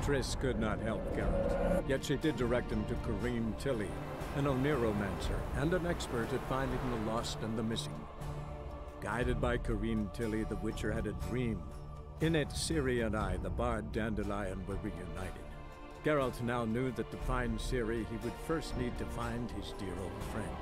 Triss could not help Geralt, yet she did direct him to Corrine Tilly, an Oniromancer and an expert at finding the lost and the missing. Guided by Corrine Tilly, the Witcher had a dream. In it, Ciri and I, the bard Dandelion, were reunited. Geralt now knew that to find Ciri, he would first need to find his dear old friend.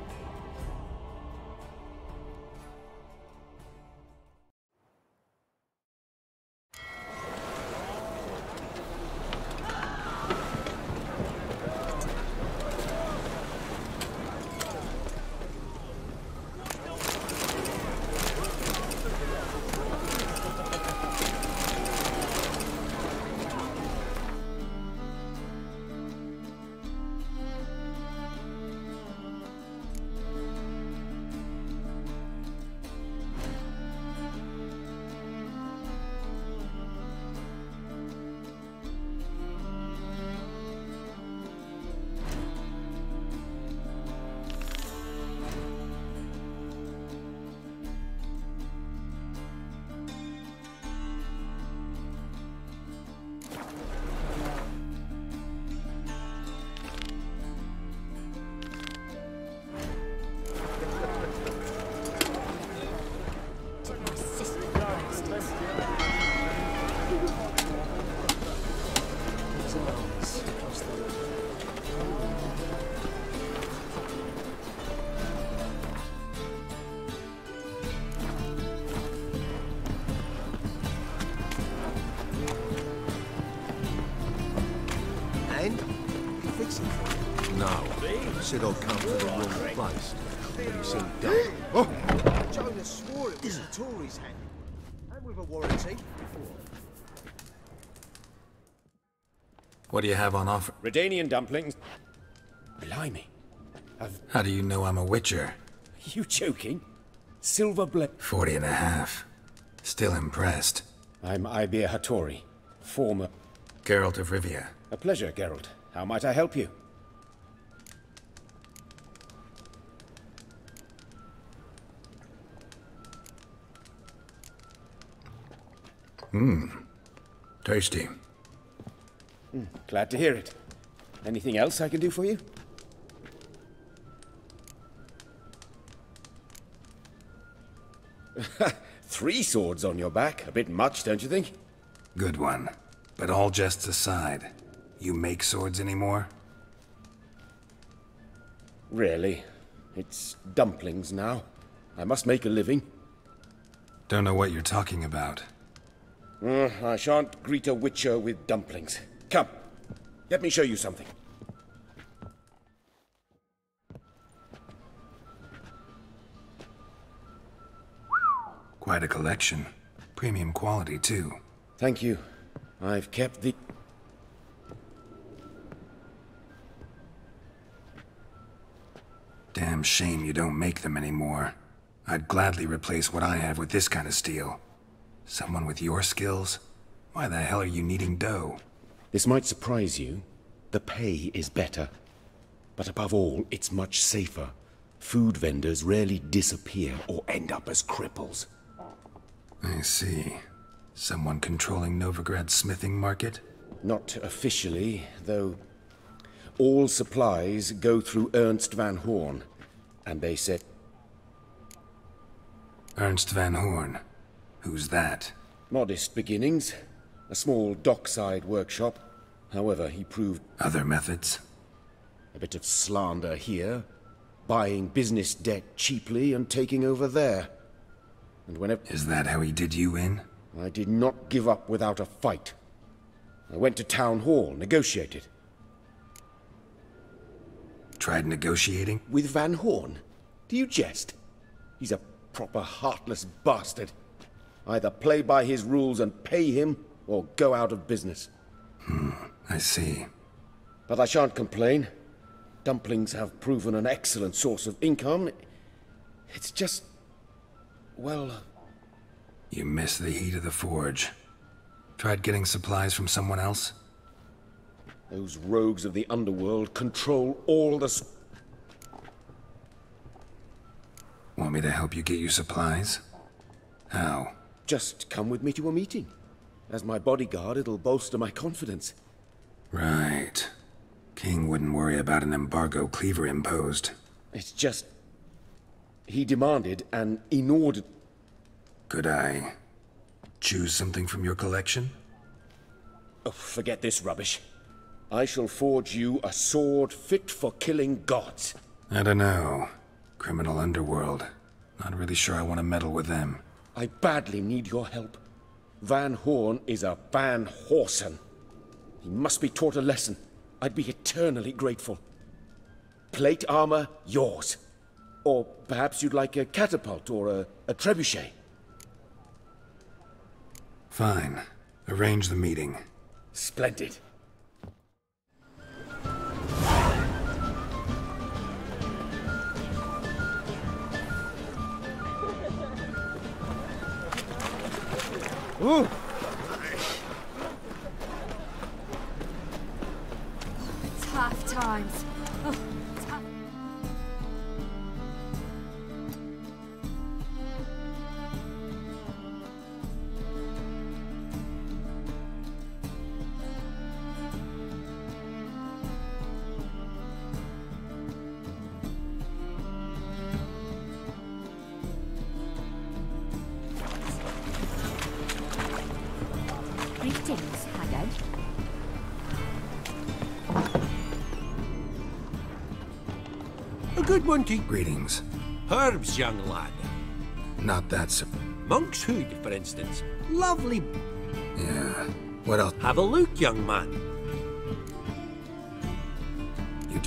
No. Said I'd come to the wrong place. But he seemed dumb. Oh! Jonas swore it was a Tory's hand. And with a warranty. What do you have on offer? Redanian dumplings. Blimey. How do you know I'm a Witcher? Are you joking? Silver blade. 40 and a half. Still impressed. I'm Ibir Hattori, former... Geralt of Rivia. A pleasure, Geralt. How might I help you? Tasty. Glad to hear it. Anything else I can do for you? Three swords on your back. A bit much, don't you think? Good one. But all jests aside, you make swords anymore? Really? It's dumplings now. I must make a living. Don't know what you're talking about. I shan't greet a Witcher with dumplings. Come, let me show you something. Quite a collection. Premium quality, too. Thank you. I've kept the... Damn shame you don't make them anymore. I'd gladly replace what I have with this kind of steel. Someone with your skills? Why the hell are you needing dough? This might surprise you. The pay is better. But above all, it's much safer. Food vendors rarely disappear or end up as cripples. I see. Someone controlling Novigrad's smithing market? Not officially, though. All supplies go through Ernst van Horn. And they said... Ernst van Horn? Who's that? Modest beginnings. A small dockside workshop. However, he proved... Other methods? A bit of slander here. Buying business debt cheaply and taking over there. And whenever... Is that how he did you in? I did not give up without a fight. I went to town hall, negotiated. Tried negotiating? With Van Horn? Do you jest? He's a proper heartless bastard. Either play by his rules and pay him, or go out of business. I see. But I shan't complain. Dumplings have proven an excellent source of income. It's just... well... You miss the heat of the forge. Tried getting supplies from someone else? Those rogues of the underworld control all the... Want me to help you get you supplies? How? Just come with me to a meeting. As my bodyguard, it'll bolster my confidence. Right. King wouldn't worry about an embargo Cleaver imposed. It's just... he demanded an inordinate... Could I choose something from your collection? Oh, forget this rubbish. I shall forge you a sword fit for killing gods. I don't know. Criminal underworld. Not really sure I want to meddle with them. I badly need your help. Van Horn is a Van Horsen. He must be taught a lesson. I'd be eternally grateful. Plate armor, yours. Or perhaps you'd like a catapult or a trebuchet. Fine. Arrange the meeting. Splendid. Ooh. Tough times. Oh, tough. Greetings, Haggard. A good one to... Greetings. Herbs, young lad. Not that Monk's Hood, for instance. Lovely. Yeah. What else? Have a look, young man. You...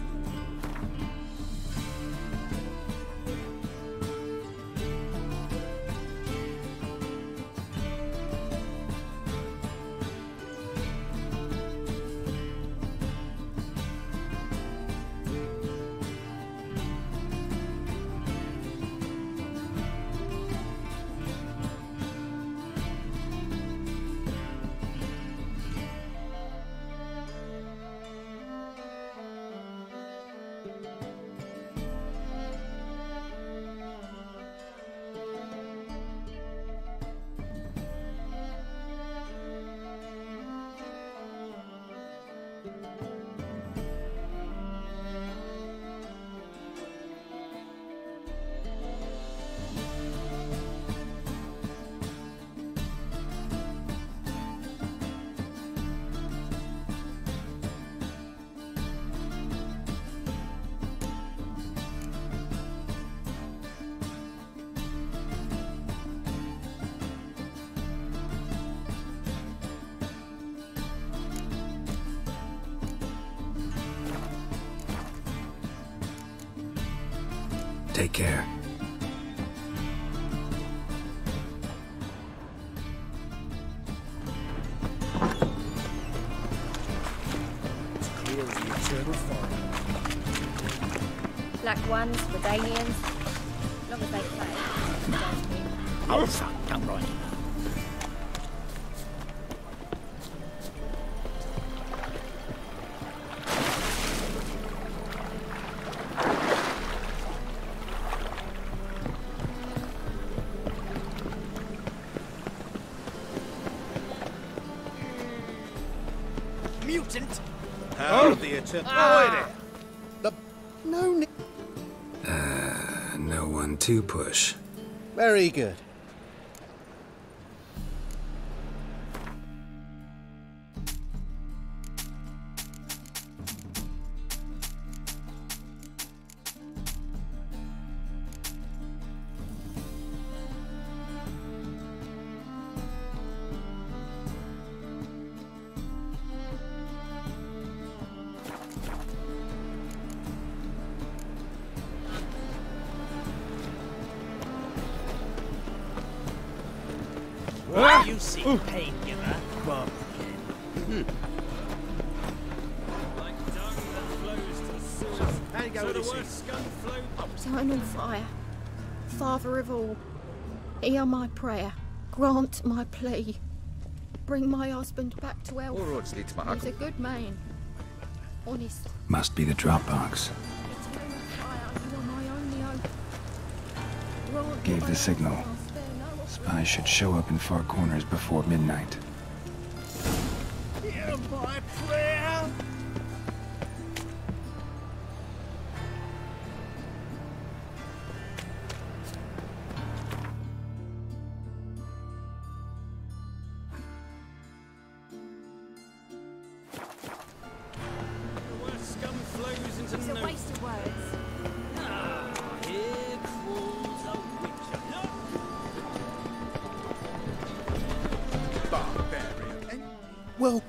Take care. It's clear as the eternal fire. Black ones, Redanians. As long as they play. Oh, son, come right. Mutant. How the eternal... No. No one to push. Very good. You see pain, giver. Well, Turn on fire. Father of all, hear my prayer. Grant my plea. Bring my husband back to health. He's a good man. Honest. Must be the Dropbox. Turn on fire. You are my only hope. Grant Gave my the signal. husband, spare no Spies should show up in far corners before midnight. Hear my prayer. The worst scum flows into It's a no. waste of words. Ah, here crawls a witcher. Barbarian. Well,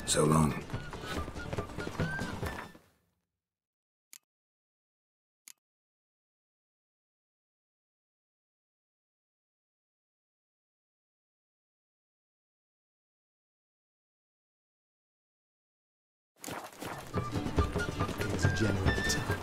So long. it's a general attack.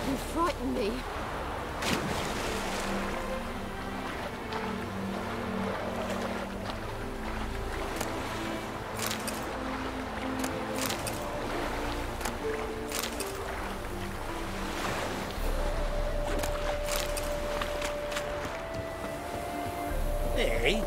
You frightened me. Hey.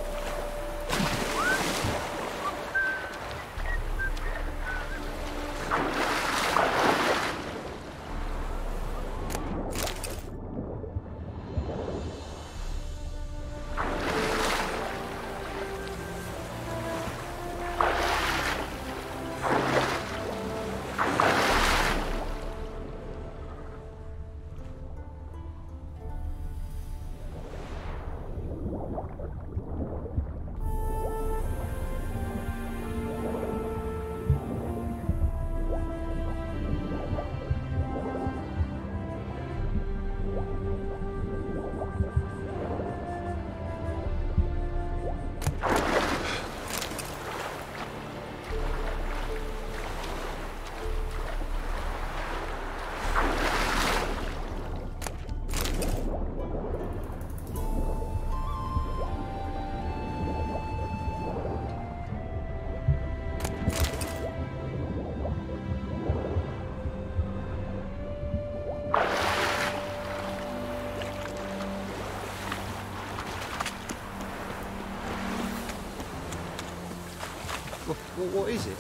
What is it?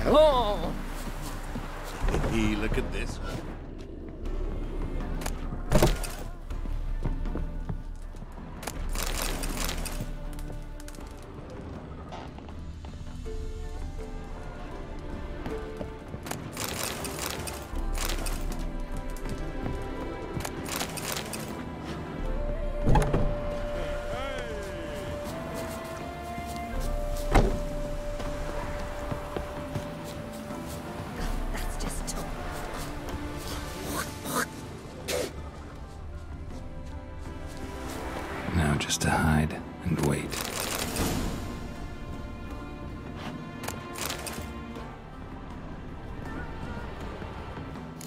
Oh. Hey, look at this. That's just talk. Now just to hide and wait.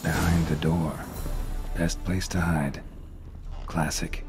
Behind the door. Best place to hide. Classic.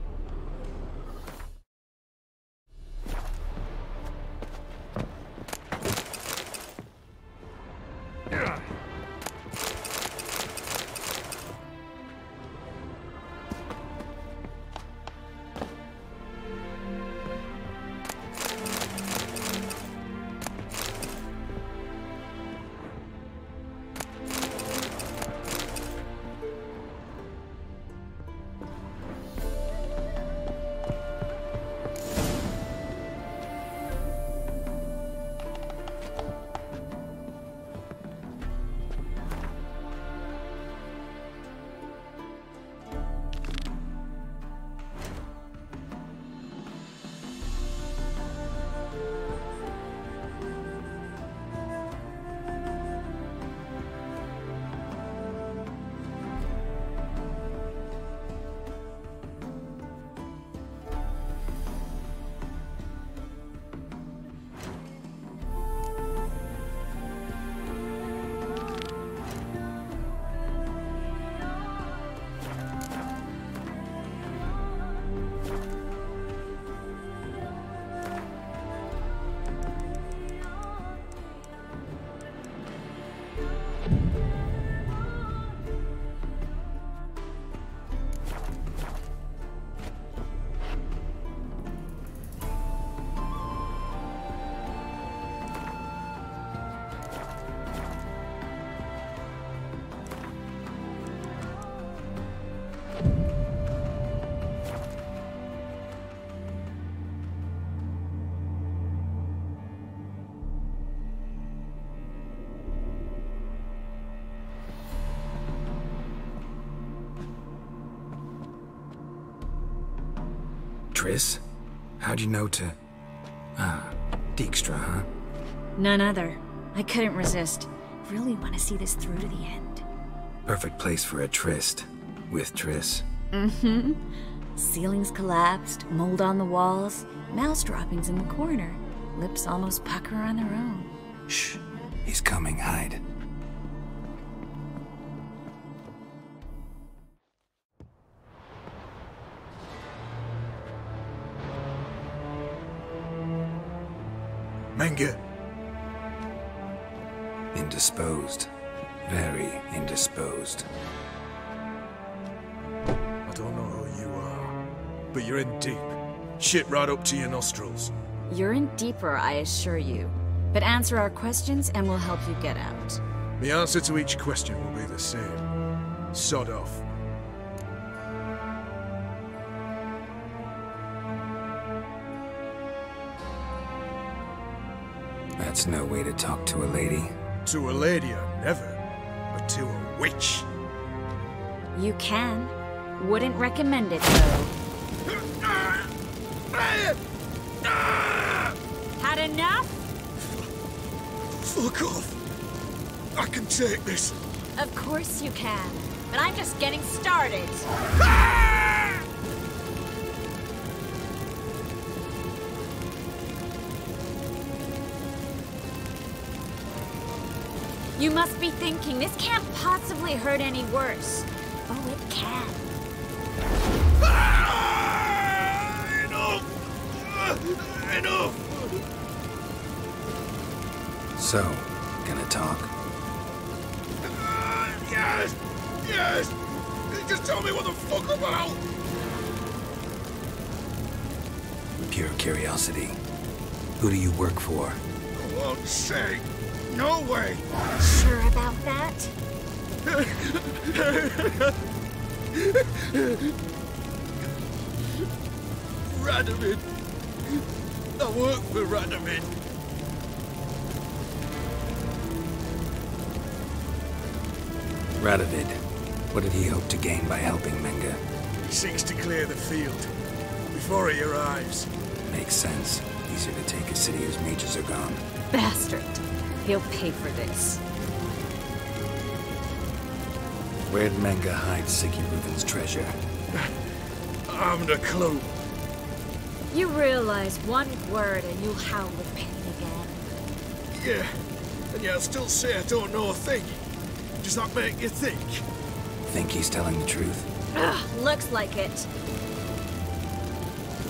Triss? How'd you know to... Ah, Dijkstra, huh? None other. I couldn't resist. Really want to see this through to the end. Perfect place for a tryst. With Triss. Mm-hmm. Ceilings collapsed, mold on the walls, mouse droppings in the corner. Lips almost pucker on their own. Shh. He's coming, hide. Menge. Indisposed. Very indisposed. I don't know who you are, but you're in deep. Shit right up to your nostrils. You're in deeper, I assure you. But answer our questions and we'll help you get out. The answer to each question will be the same. Sod off. That's no way to talk to a lady. To a lady, I never. But to a witch. You can. Wouldn't recommend it, though. Had enough? Fuck off. I can take this. Of course you can. But I'm just getting started. You must be thinking, this can't possibly hurt any worse. Oh, it can. Enough! So, gonna talk? Yes! Yes! Just tell me what the fuck about! Pure curiosity. Who do you work for? I won't say. No way! Sure about that? Radovid. I work for Radovid. Radovid. What did he hope to gain by helping Menge? He seeks to clear the field before he arrives. Makes sense. Easier to take a city whose mages are gone. Bastard. He'll pay for this. Where'd Menge hide Sigurud's treasure? I haven't a clue. You realize one word and you'll howl with pain again. Yeah, and yet I'll still say I don't know a thing. Does that make you think? Think he's telling the truth? Ugh, looks like it.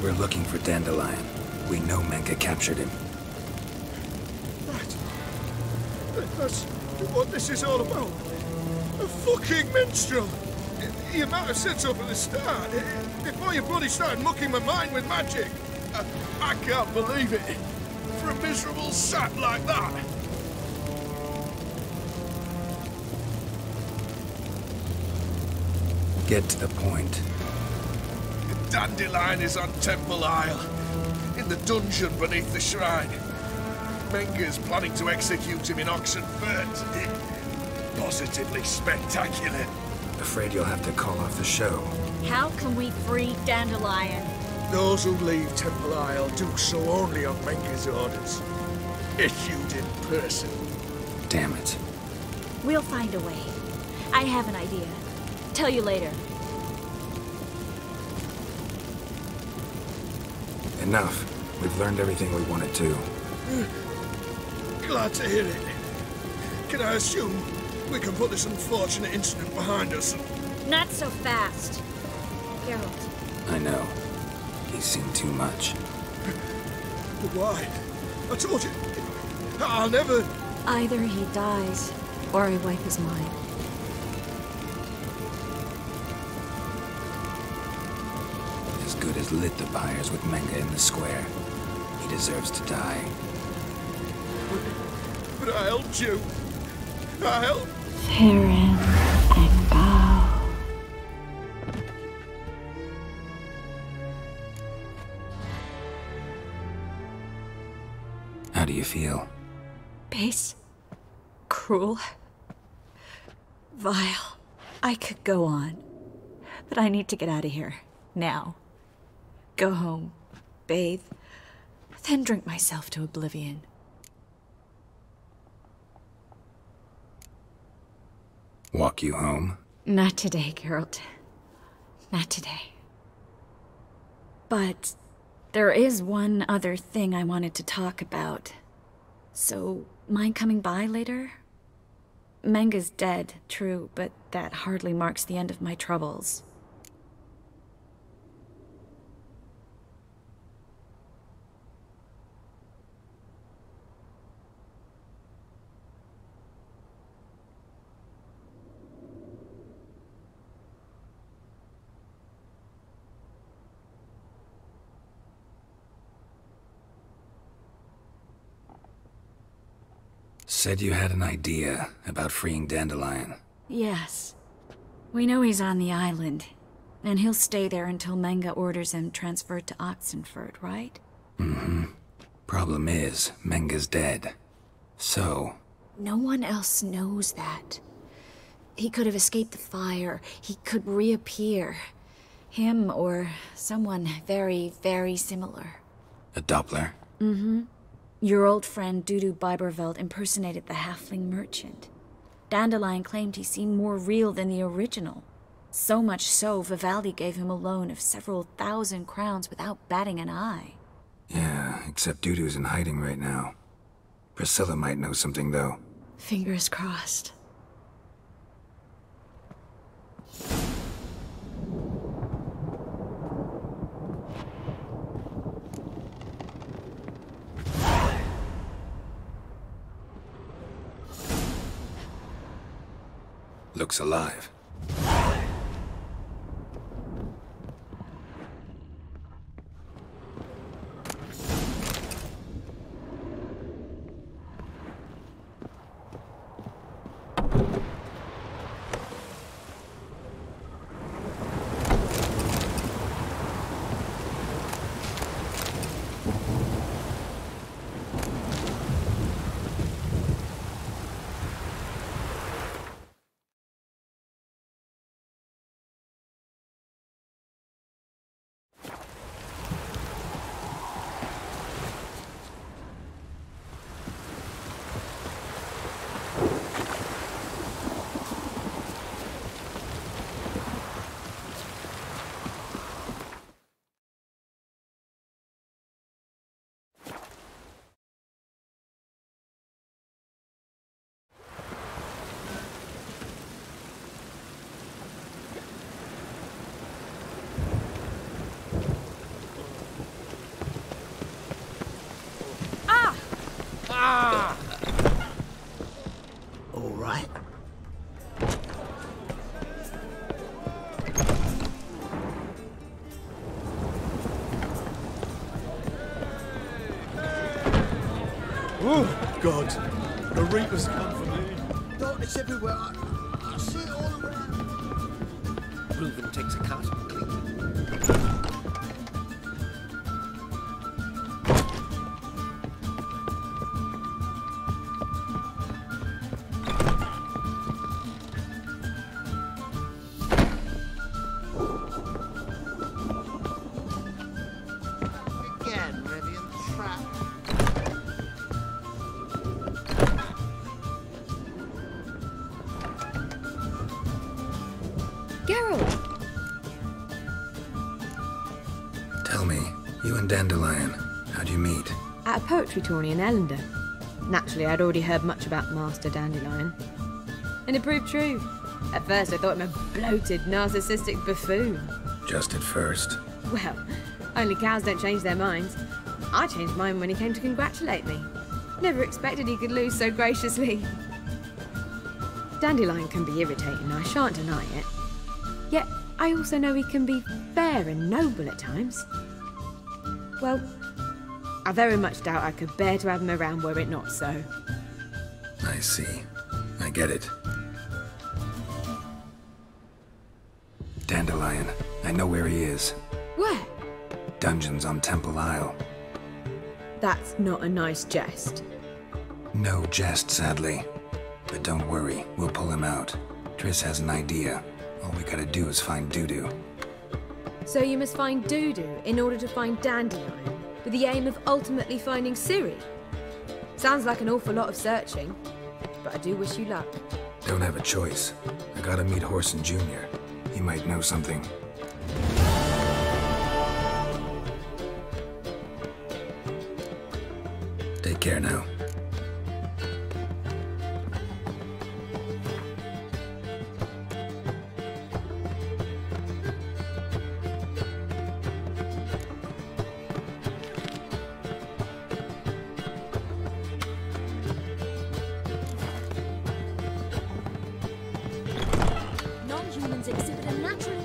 We're looking for Dandelion. We know Menge captured him. That's what this is all about. A fucking minstrel! You might have said so from the start. Before you bloody started mucking my mind with magic. I can't believe it. For a miserable sap like that. Get to the point. Dandelion is on Temple Isle. In the dungeon beneath the shrine. Menge's planning to execute him in Oxenfurt. Positively spectacular. Afraid you'll have to call off the show. How can we free Dandelion? Those who leave Temple Isle do so only on Menge's orders. Issued in person. Damn it. We'll find a way. I have an idea. Tell you later. Enough. We've learned everything we wanted to. Glad to hear it. Can I assume we can put this unfortunate incident behind us? Not so fast. Geralt. I know. He's seen too much. But why? I told you. I'll never... Either he dies, or I wipe his mind. As good as lit the pyres with Menge in the square. He deserves to die. But I helped you. I helped. Farron and go. How do you feel? Base. Cruel. Vile. I could go on. But I need to get out of here. Now. go home, bathe, then drink myself to oblivion. Walk you home? Not today, Geralt. Not today. But there is one other thing I wanted to talk about. So, mind coming by later? Menga's dead, true, but that hardly marks the end of my troubles. Said you had an idea about freeing Dandelion. Yes. We know he's on the island, and he'll stay there until Menga orders him transferred to Oxenford, right? Mm-hmm. Problem is, Menga's dead. So... No one else knows that. He could have escaped the fire. He could reappear. Him or someone very, very similar. A Doppler? Mm-hmm. Your old friend Dudu Biberveld impersonated the halfling merchant. Dandelion claimed he seemed more real than the original. So much so, Vivaldi gave him a loan of several thousand crowns without batting an eye. Yeah, except Dudu's in hiding right now. Priscilla might know something, though. Fingers crossed. Looks alive. All right. Oh, God. The Reapers come for me. Darkness everywhere. I see it all around. Reuben takes a cut. Again, ready in the trap. Geralt! Tell me, you and Dandelion, how'd you meet? At a poetry tourney in Ellender. Naturally, I'd already heard much about Master Dandelion. And it proved true. At first, I thought him a bloated, narcissistic buffoon. Just at first. Well, only cows don't change their minds. I changed mine when he came to congratulate me. Never expected he could lose so graciously. Dandelion can be irritating, I shan't deny it. Yet, I also know he can be fair and noble at times. Well, I very much doubt I could bear to have him around were it not so. I see. I get it. Dandelion. I know where he is. Where? Dungeons on Temple Isle. That's not a nice jest. No jest, sadly. But don't worry, we'll pull him out. Triss has an idea. All we gotta do is find Dudu. So you must find Dudu in order to find Dandelion, with the aim of ultimately finding Ciri. Sounds like an awful lot of searching, but I do wish you luck. Don't have a choice. I gotta meet Horson Jr. He might know something. Take care now. Non-humans exhibit a natural...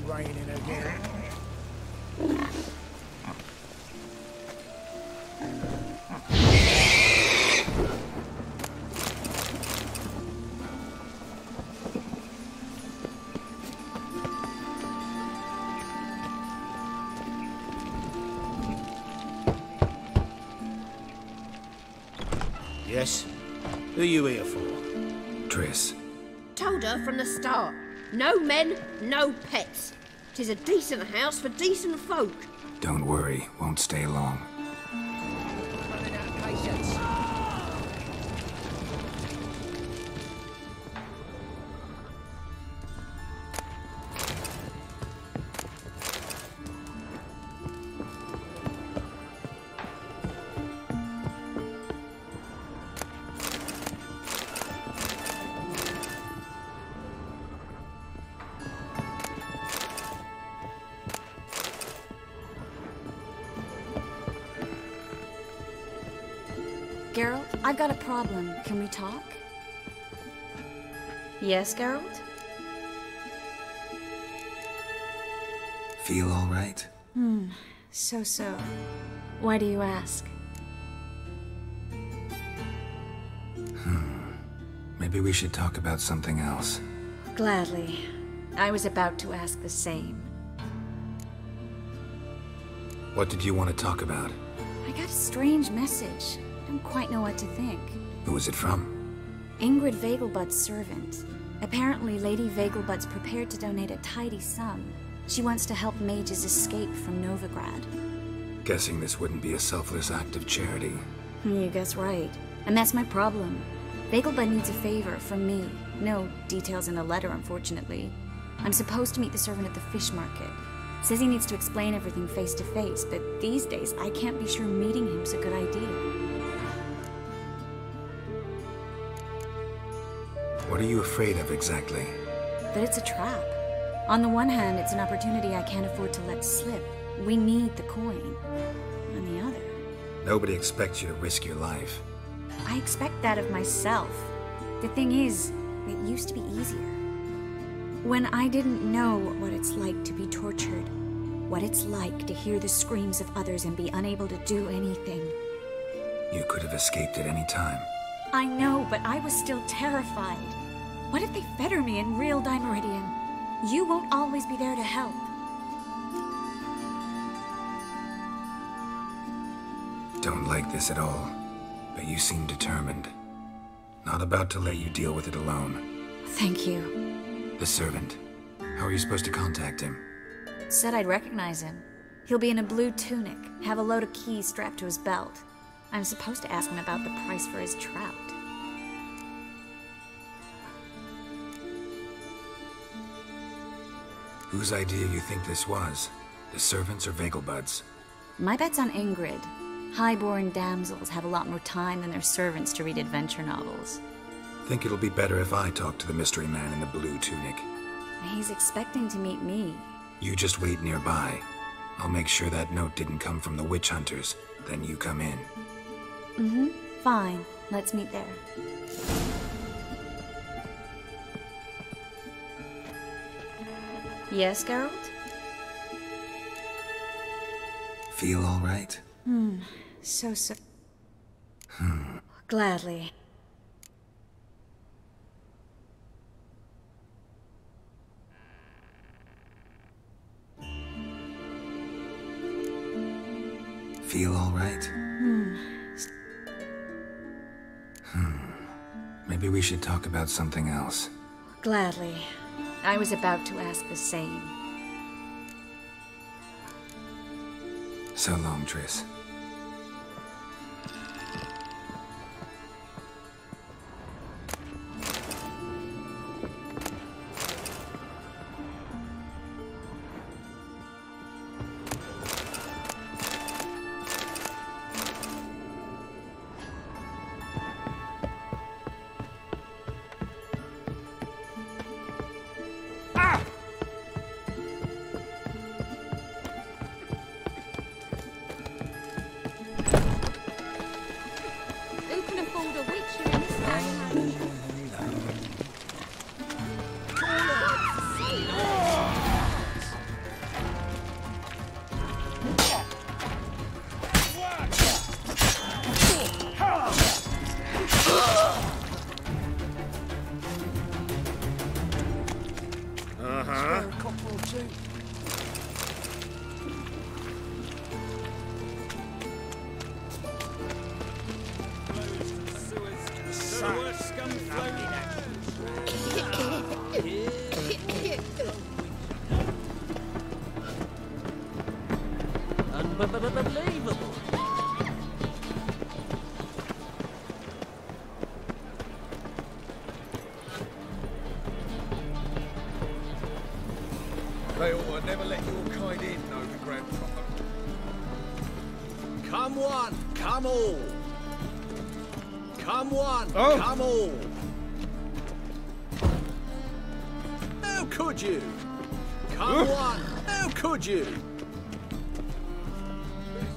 Raining again. Yes? Who are you here for? Triss. Told her from the start. No men, no pets. 'Tis a decent house for decent folk. Don't worry, won't stay long. Running out of patience. Geralt, I've got a problem. Can we talk? Yes, Geralt? Feel all right? So. Why do you ask? Maybe we should talk about something else. Gladly. I was about to ask the same. What did you want to talk about? I got a strange message. I don't quite know what to think. Who was it from? Ingrid Vegelbud's servant. Apparently, Lady Vegelbud's prepared to donate a tidy sum. She wants to help mages escape from Novigrad. Guessing this wouldn't be a selfless act of charity. You guess right. And that's my problem. Vegelbud needs a favor from me. No details in the letter, unfortunately. I'm supposed to meet the servant at the fish market. Says he needs to explain everything face to face, but these days I can't be sure meeting him's a good idea. What are you afraid of exactly? That it's a trap. On the one hand, it's an opportunity I can't afford to let slip. We need the coin. On the other... Nobody expects you to risk your life. I expect that of myself. The thing is, it used to be easier. When I didn't know what it's like to be tortured, What it's like to hear the screams of others and be unable to do anything. You could have escaped at any time. I know, but I was still terrified. What if they fetter me in real Dimeridian? You won't always be there to help. Don't like this at all, but you seem determined. Not about to let you deal with it alone. Thank you. The servant. How are you supposed to contact him? Said I'd recognize him. He'll be in a blue tunic, have a load of keys strapped to his belt. I'm supposed to ask him about the price for his trout. Whose idea you think this was? The servants or Vegelbud's? My bet's on Ingrid. Highborn damsels have a lot more time than their servants to read adventure novels. Think it'll be better if I talk to the mystery man in the blue tunic. He's expecting to meet me. You just wait nearby. I'll make sure that note didn't come from the witch hunters. Then you come in. Mm-hmm. Fine. Let's meet there. Yes, Geralt? Feel all right? So. Gladly. Feel all right? Maybe we should talk about something else. Gladly. I was about to ask the same. So long, Triss. Unbelievable. They ought to never let your kind in, Novi Grandfather. Come one, come all. Come one, Oh. come all. How could you? Come one, how could you?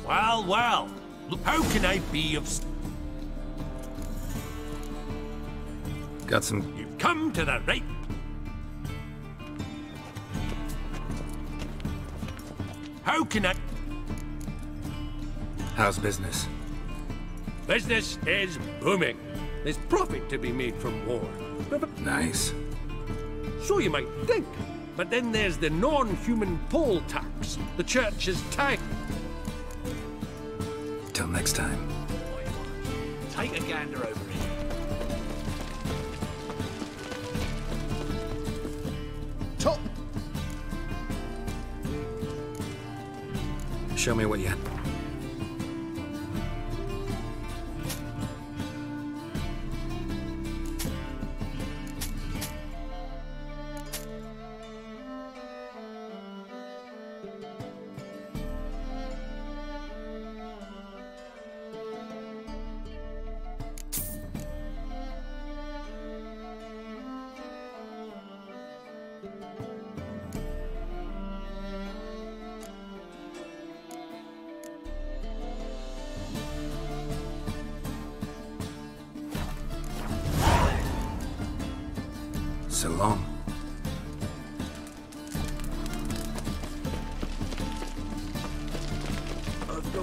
Well, well, look, how can I be of... Got some... You've come to the right... How can I... How's business? Business is booming. There's profit to be made from war. Nice. So you might think. But then there's the non-human poll tax. The church is tight. Till next time. Take a gander over here. Top! Show me what you... So long.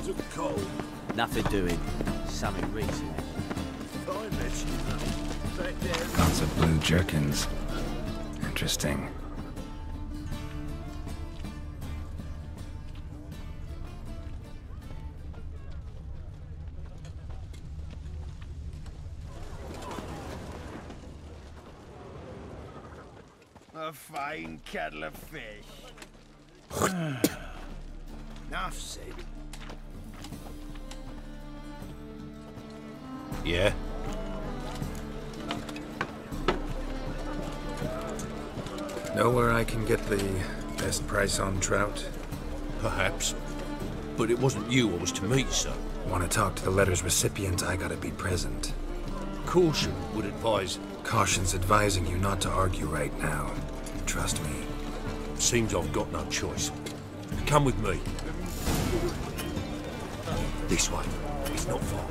took cold. Nothing doing. Something recent. Lots of blue jerkins. Interesting. A fine kettle of fish. Enough said. Yeah? Know where I can get the best price on trout? Perhaps. But it wasn't you I was to meet, sir. Want to talk to the letter's recipient, I gotta be present. Caution would advise. Caution's advising you not to argue right now. Trust me. Seems I've got no choice. Come with me. This way. It's not far.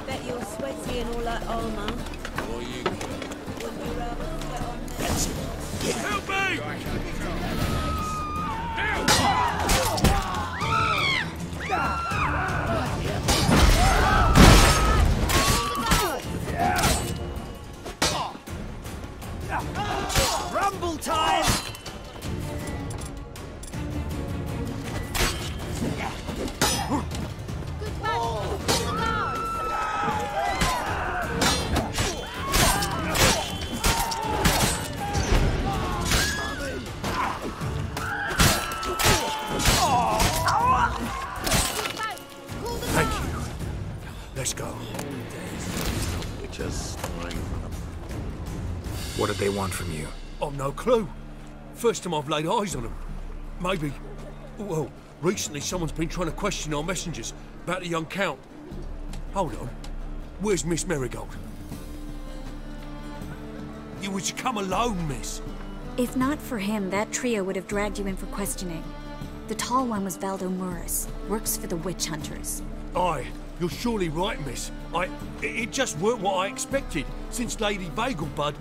Bet you're sweaty and all that armour. Why you Wouldn't you rather get on there? That's it. Help me! Rumble time! Thank you. Let's go. What did they want from you? I've no clue. First time I've laid eyes on them. Maybe... Well, recently someone's been trying to question our messengers about the young Count. Hold on. Where's Miss Marigold? You was to come alone, miss. If not for him, that trio would have dragged you in for questioning. The tall one was Valdo Murris, works for the witch hunters. Aye, you're surely right, miss. It just weren't what I expected, since Lady Vagelbud...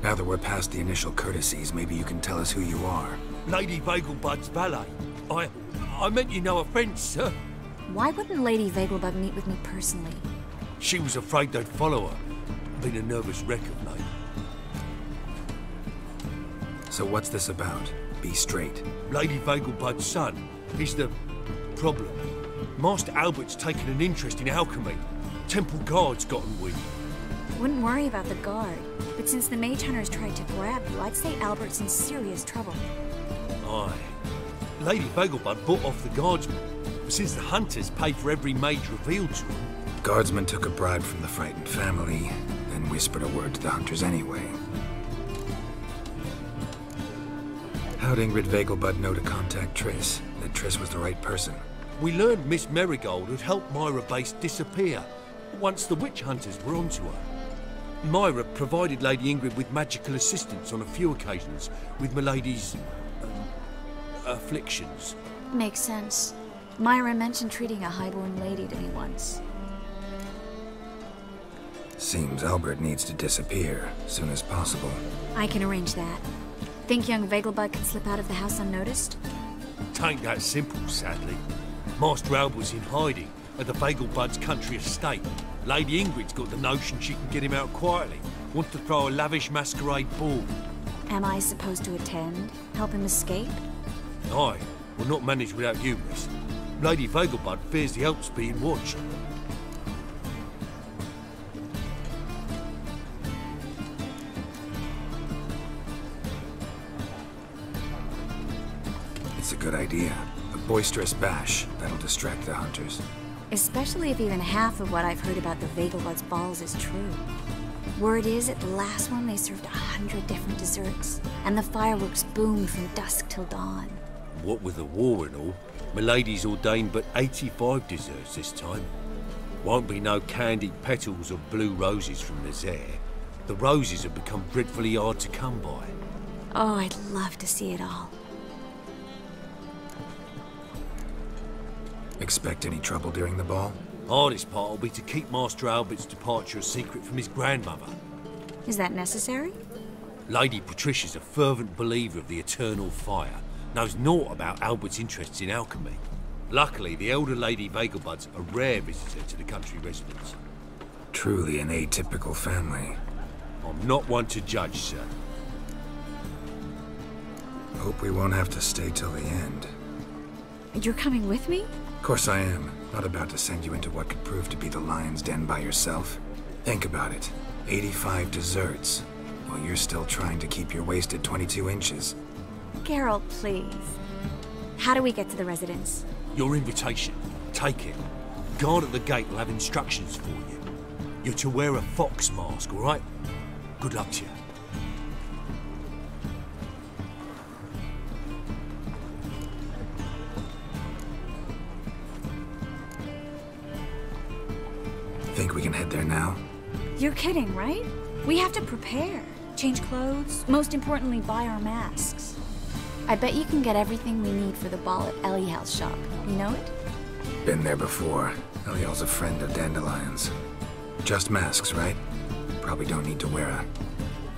Now that we're past the initial courtesies, maybe you can tell us who you are. Lady Vagelbud's valet. I meant you no offence, sir. Why wouldn't Lady Vagelbud meet with me personally? She was afraid they'd follow her. Been a nervous wreck of late. So what's this about? Be straight. Lady Vagelbud's son. He's the problem. Master Albert's taken an interest in alchemy. Temple guards gotten wind. Wouldn't worry about the guard, but since the mage hunters tried to grab you, I'd say Albert's in serious trouble. Aye. Lady Vagelbud bought off the guardsmen, since the hunters pay for every mage revealed to them. Guardsmen took a bribe from the frightened family, then whispered a word to the hunters anyway. How'd Ingrid Vagelbud know to contact Triss? That Triss was the right person? We learned Miss Marigold had helped Myra Base disappear, once the witch hunters were onto her. Myra provided Lady Ingrid with magical assistance on a few occasions, with Milady's... afflictions. Makes sense. Myra mentioned treating a highborn lady to me once. Seems Albert needs to disappear, soon as possible. I can arrange that. Think young Vagelbud can slip out of the house unnoticed? Tain't that simple, sadly. Master Albert's in hiding at the Vagelbud's country estate. Lady Ingrid's got the notion she can get him out quietly. Wants to throw a lavish masquerade ball. Am I supposed to attend? Help him escape? Aye, will not manage without you, miss. Lady Vegelbud fears the help's being watched. It's a good idea. A boisterous bash. That'll distract the hunters. Especially if even half of what I've heard about the Vegelbud's balls is true. Word is, at the last one they served 100 different desserts, and the fireworks boomed from dusk till dawn. What with the war and all, Milady's ordained but 85 desserts this time. Won't be no candied petals or blue roses from Nazaire. The roses have become dreadfully hard to come by. Oh, I'd love to see it all. Expect any trouble during the ball? Hardest part will be to keep Master Albert's departure a secret from his grandmother. Is that necessary? Lady Patricia's a fervent believer of the eternal fire. Knows naught about Albert's interests in alchemy. Luckily, the elder Lady Vegelbud's a rare visitor to the country residence. Truly an atypical family. I'm not one to judge, sir. Hope we won't have to stay till the end. You're coming with me? Of course I am. Not about to send you into what could prove to be the lion's den by yourself. Think about it. 85 desserts, while you're still trying to keep your waist at 22 inches. Geralt, please. How do we get to the residence? Your invitation. Take it. Guard at the gate will have instructions for you. You're to wear a fox mask, all right? Good luck to you. Think we can head there now? You're kidding, right? We have to prepare. Change clothes. Most importantly, buy our masks. I bet you can get everything we need for the ball at Eliel's shop. You know it? Been there before. Eliel's a friend of Dandelion's. Just masks, right? Probably don't need to wear a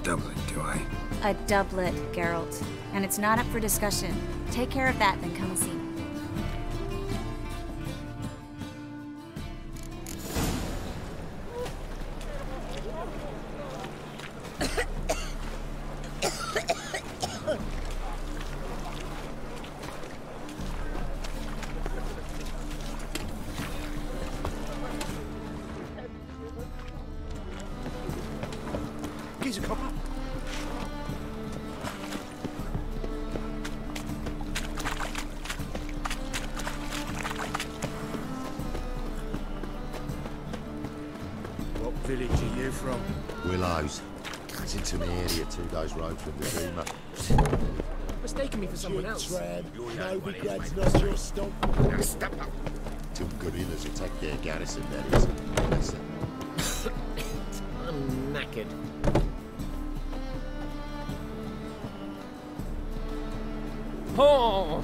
doublet, do I? A doublet, Geralt. And it's not up for discussion. Take care of that, then come and see me. Here's a copper. What village are you from? Willows. It's into me area 2 days road from the Zuma. Mistaken me for someone else. No regrets, not your stop. Now step up. Two gorillas attack their garrison, that is. Listen. I'm knackered. Oh!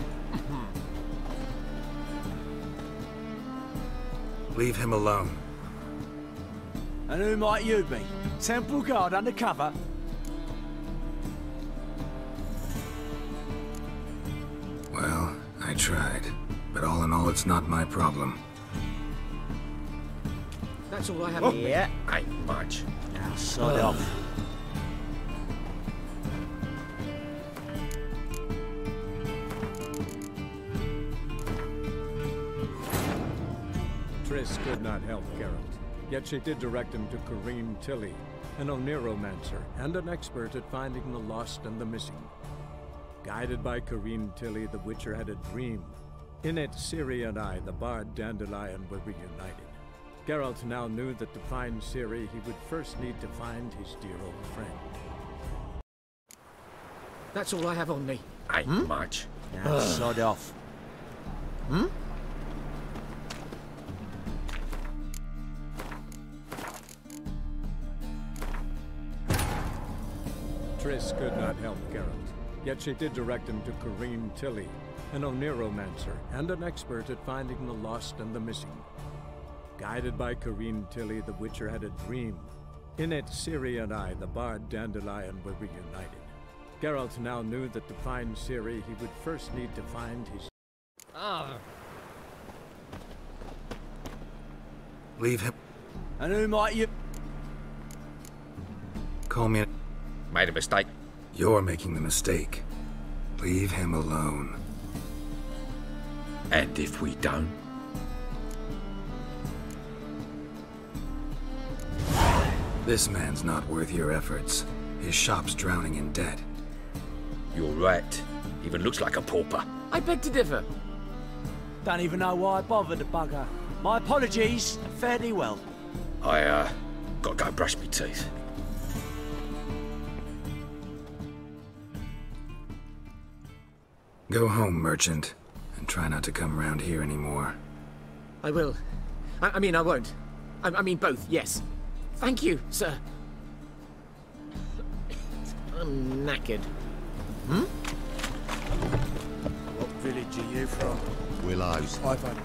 Leave him alone. And who might you be? Temple guard undercover? Well, I tried. But all in all, it's not my problem. That's all I have. Yeah, ain't much. Now, sod off. Triss could not help Geralt, yet she did direct him to Corinne Tilly, an Oneromancer and an expert at finding the lost and the missing. Guided by Corinne Tilly, the Witcher had a dream. In it, Ciri and I, the bard Dandelion, were reunited. Geralt now knew that to find Ciri, he would first need to find his dear old friend. That's all I have on me. Ain't much. Now, sod off. Triss could not help Geralt, yet she did direct him to Corinne Tilly, an Oneromancer and an expert at finding the lost and the missing. Guided by Corinne Tilly, the Witcher had a dream. In it, Ciri and I, the bard Dandelion, were reunited. Geralt now knew that to find Ciri, he would first need to find his... Leave him... And who might you... Call me... Made a mistake. You're making the mistake. Leave him alone. And if we don't? This man's not worth your efforts. His shop's drowning in debt. You're right. Even looks like a pauper. I beg to differ. Don't even know why I bothered the bugger. My apologies, and fare thee well. I, gotta go brush my teeth. Go home, merchant, and try not to come round here anymore. I will. I mean, I won't. I mean, both, yes. Thank you, sir. I'm knackered. Hmm? What village are you from? Willows. I've had...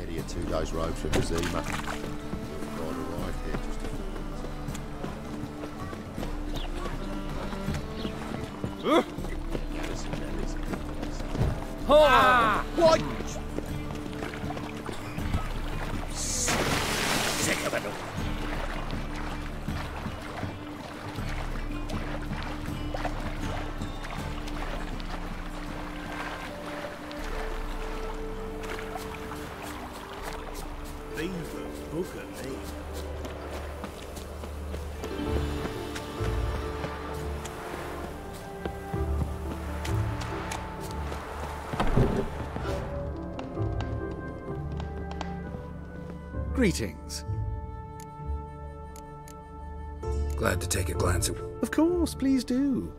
Area 2 days road trip to Zima. We've arrived here just Ah! What? Sick of it all. Beaver Booker, me. Greetings. Glad to take a glance at... Of course, please do.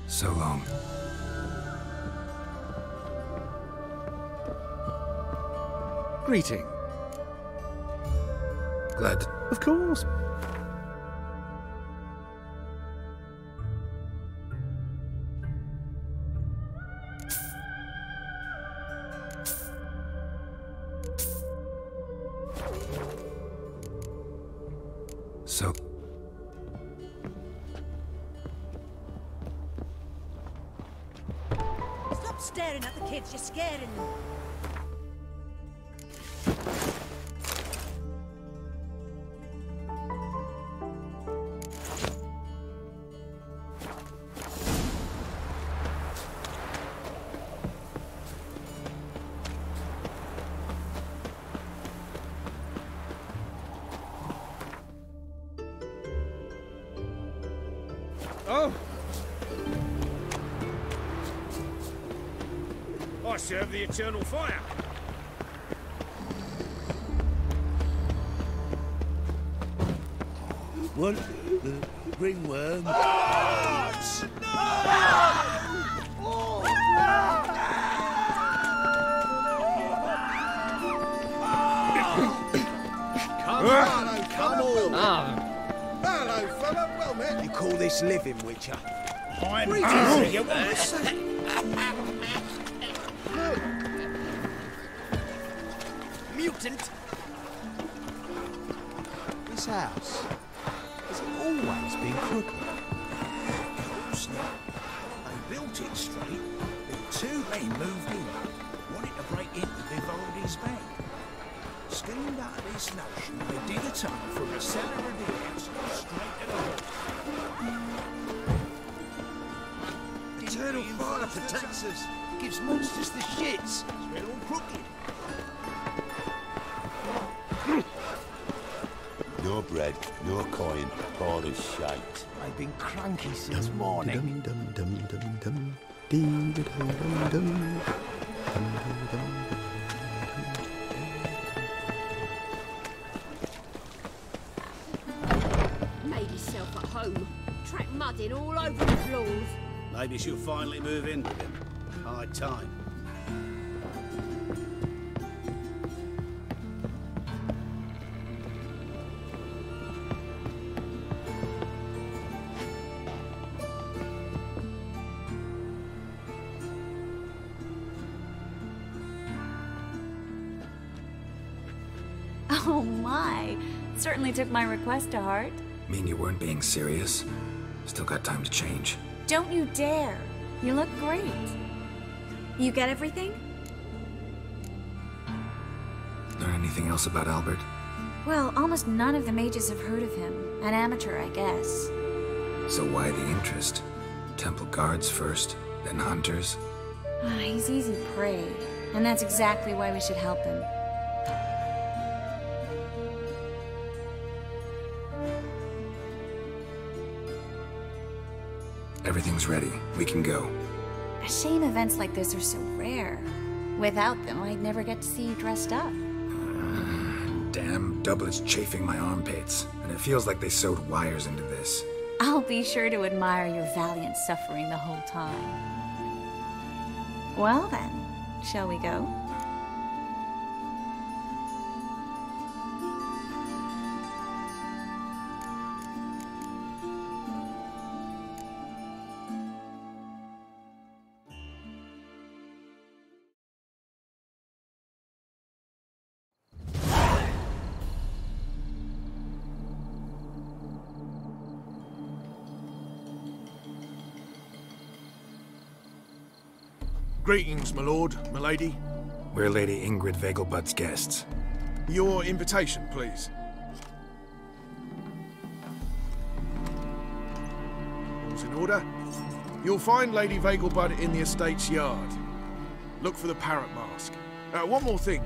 So long. Greeting. Glad to... Of course. So... Stop staring at the kids, you're scaring them. Oh! I serve the eternal fire. What? The ringworm? Come on, come on. Hello, fella. Well met. You call this living, Witcher? Greetings, you want to say? Mutant! This house, has it always been crooked? Of course not. They built it straight, then two men moved in, wanted to break into Vivaldi's bank. Schemed out of this notion, they dig a tunnel from the cellar of the house straight to the roof. Eternal fire protects us. Gives monsters the shits. We're all crooked. No bread, no coin, all is shite. I've been cranky since morning. Made yourself at home. Track mudding all over the floors. Maybe she'll finally move in with him. High time. my. Certainly took my request to heart. Mean you weren't being serious? Still got time to change. Don't you dare. You look great. You get everything? Learn anything else about Albert? Well, almost none of the mages have heard of him. An amateur, I guess. So why the interest? Temple guards first, then hunters? He's easy prey, and that's exactly why we should help him. Everything's ready. We can go. A shame events like this are so rare. Without them, I'd never get to see you dressed up. Damn doublets chafing my armpits, and it feels like they sewed wires into this. I'll be sure to admire your valiant suffering the whole time. Well then, shall we go? Greetings, my lord, my lady. We're Lady Ingrid Vegelbud's guests. Your invitation, please. All's in order. You'll find Lady Vegelbud in the estate's yard. Look for the parrot mask. One more thing.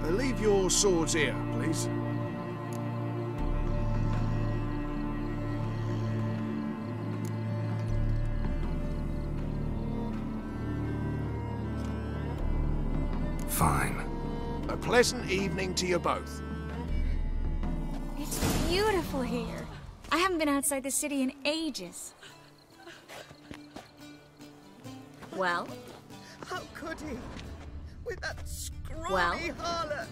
Leave your swords here, please. Fine. A pleasant evening to you both. It's beautiful here. I haven't been outside the city in ages. Well? How could he? With that scrawny Well? harlot.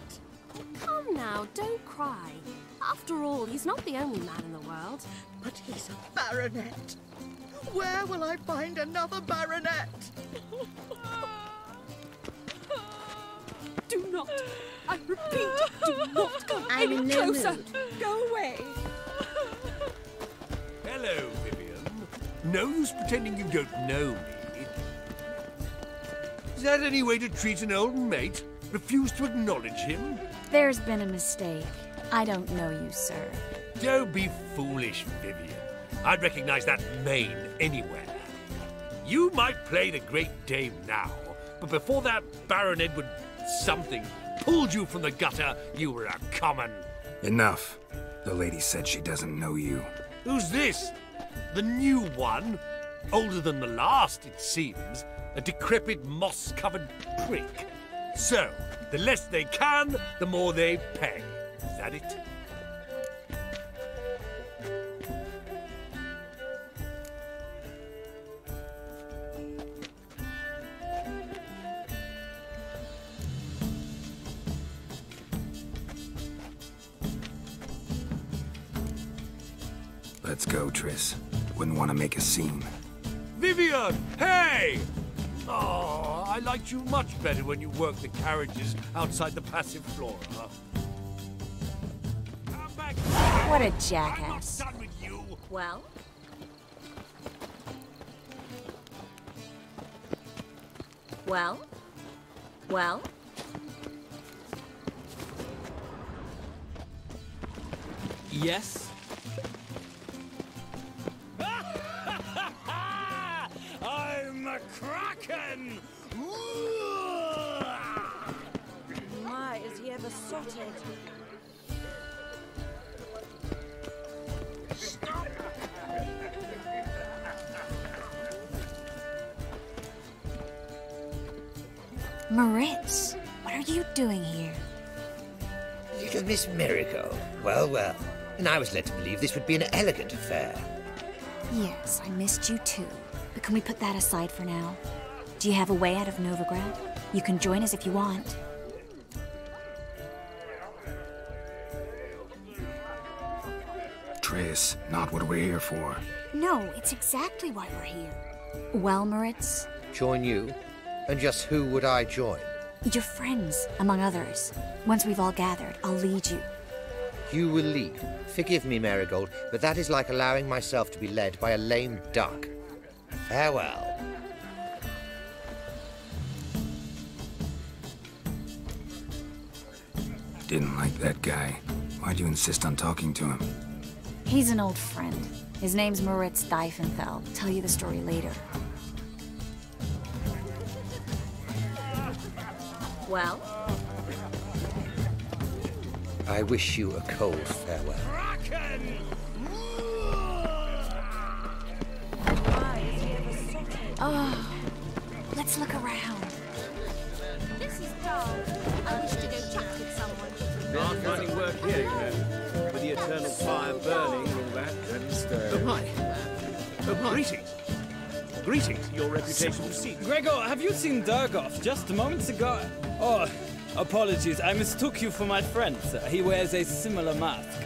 Come now, don't cry. After all, he's not the only man in the world. But he's a baronet. Where will I find another baronet? Do not, I repeat, do not come I'm any in no closer. mood. Go away. Hello, Vivian. No use pretending you don't know me. Is that any way to treat an old mate? Refuse to acknowledge him? There's been a mistake. I don't know you, sir. Don't be foolish, Vivian. I'd recognize that mane anywhere. You might play the great dame now, but before that Baron Edward something pulled you from the gutter, you were a common... Enough. The lady said she doesn't know you. Who's this? The new one? Older than the last, it seems. A decrepit, moss-covered prick. So, the less they can, the more they pay. Is that it? Let's go, Triss. Wouldn't want to make a scene. Vivian! Hey! Oh, I liked you much better when you worked the carriages outside the passive flora. Come back. What a jackass. I'm not done with you. Well? Well? Well? Yes? I'm a kraken! My, is he ever sotted? Moritz, what are you doing here? Little Miss Miracle. Well, well. And I was led to believe this would be an elegant affair. Yes, I missed you too. But can we put that aside for now? Do you have a way out of Novigrad? You can join us if you want. Triss, not what we're here for. No, it's exactly why we're here. Well, Moritz? Join you? And just who would I join? Your friends, among others. Once we've all gathered, I'll lead you. You will lead. Forgive me, Marigold, but that is like allowing myself to be led by a lame duck. Farewell. Didn't like that guy. Why'd you insist on talking to him? He's an old friend. His name's Moritz Diefenfeld. Tell you the story later. Well? I wish you a cold farewell. Oh, let's look around. This is dull. I wish to go chat with someone. There's running work here, you know, with the eternal fire burning and all that. Oh my. Oh my. Greetings. Greetings. Your reputation precedes. Gregor, have you seen Durgoff just moments ago? Oh, apologies. I mistook you for my friend, sir. He wears a similar mask.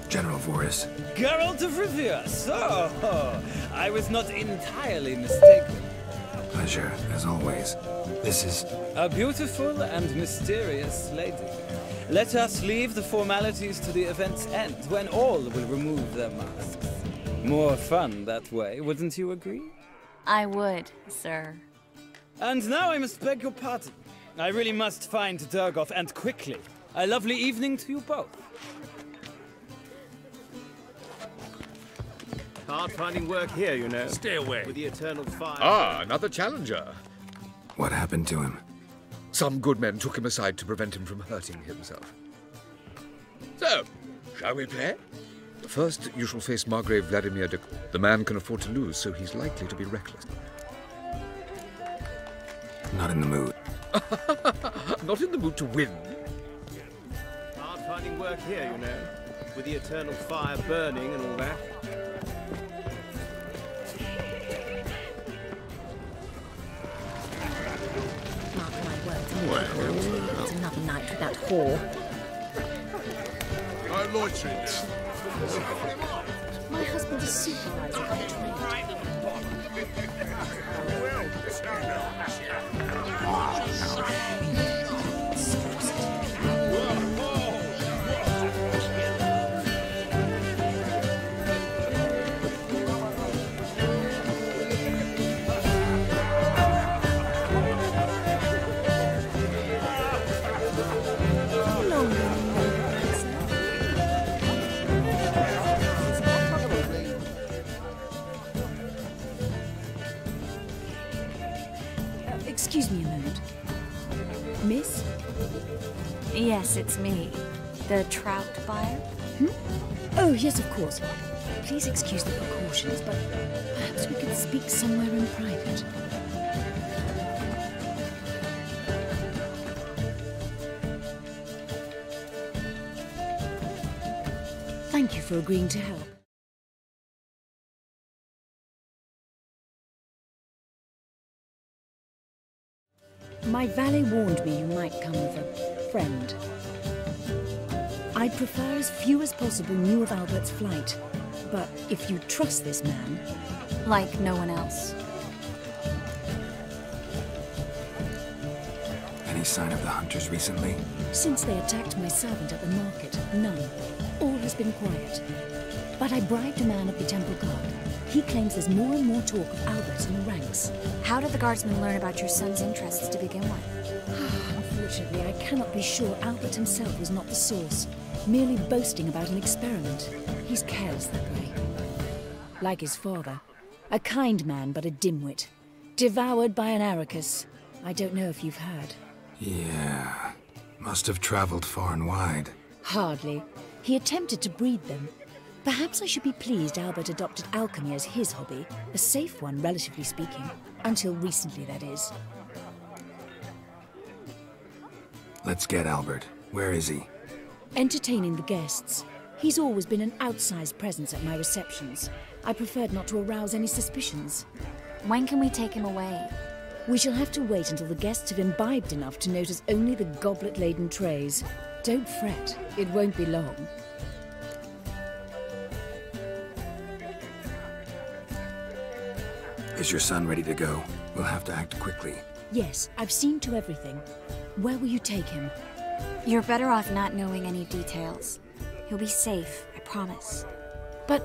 General Voris. Geralt of Rivia. So, I was not entirely mistaken. Pleasure, as always. This is... a beautiful and mysterious lady. Let us leave the formalities to the event's end, when all will remove their masks. More fun that way, wouldn't you agree? I would, sir. And now I must beg your pardon. I really must find Durgoff, and quickly. A lovely evening to you both. Hard finding work here, you know. Stay away. With the eternal fire. Ah, another challenger. What happened to him? Some good men took him aside to prevent him from hurting himself. So, shall we play? First, you shall face Margrave Vladimir de... The man can afford to lose, so he's likely to be reckless. Not in the mood. Not in the mood to win. Hard finding work here, you know. With the eternal fire burning and all that. It's another night without whore. I'm loitering. My husband is supervisor by trade. Excuse me a moment. Miss? Yes, it's me. The trout buyer? Hmm? Oh, yes, of course. Please excuse the precautions, but perhaps we could speak somewhere in private. Thank you for agreeing to help. My valet warned me you might come with a friend. I'd prefer as few as possible knew of Albert's flight, but if you trust this man... Like no one else. Any sign of the hunters recently? Since they attacked my servant at the market, none. All has been quiet. But I bribed a man of the Temple Guard. He claims there's more and more talk of Albert in the ranks. How did the guardsmen learn about your son's interests to begin with? Unfortunately, I cannot be sure Albert himself was not the source, merely boasting about an experiment. He's careless that way. Like his father. A kind man, but a dimwit. Devoured by an Arrakis. I don't know if you've heard. Yeah. Must have traveled far and wide. Hardly. He attempted to breed them. Perhaps I should be pleased Albert adopted alchemy as his hobby. A safe one, relatively speaking. Until recently, that is. Let's get Albert. Where is he? Entertaining the guests. He's always been an outsized presence at my receptions. I preferred not to arouse any suspicions. When can we take him away? We shall have to wait until the guests have imbibed enough to notice only the goblet-laden trays. Don't fret, it won't be long. Is your son ready to go? We'll have to act quickly. Yes, I've seen to everything. Where will you take him? You're better off not knowing any details. He'll be safe, I promise. But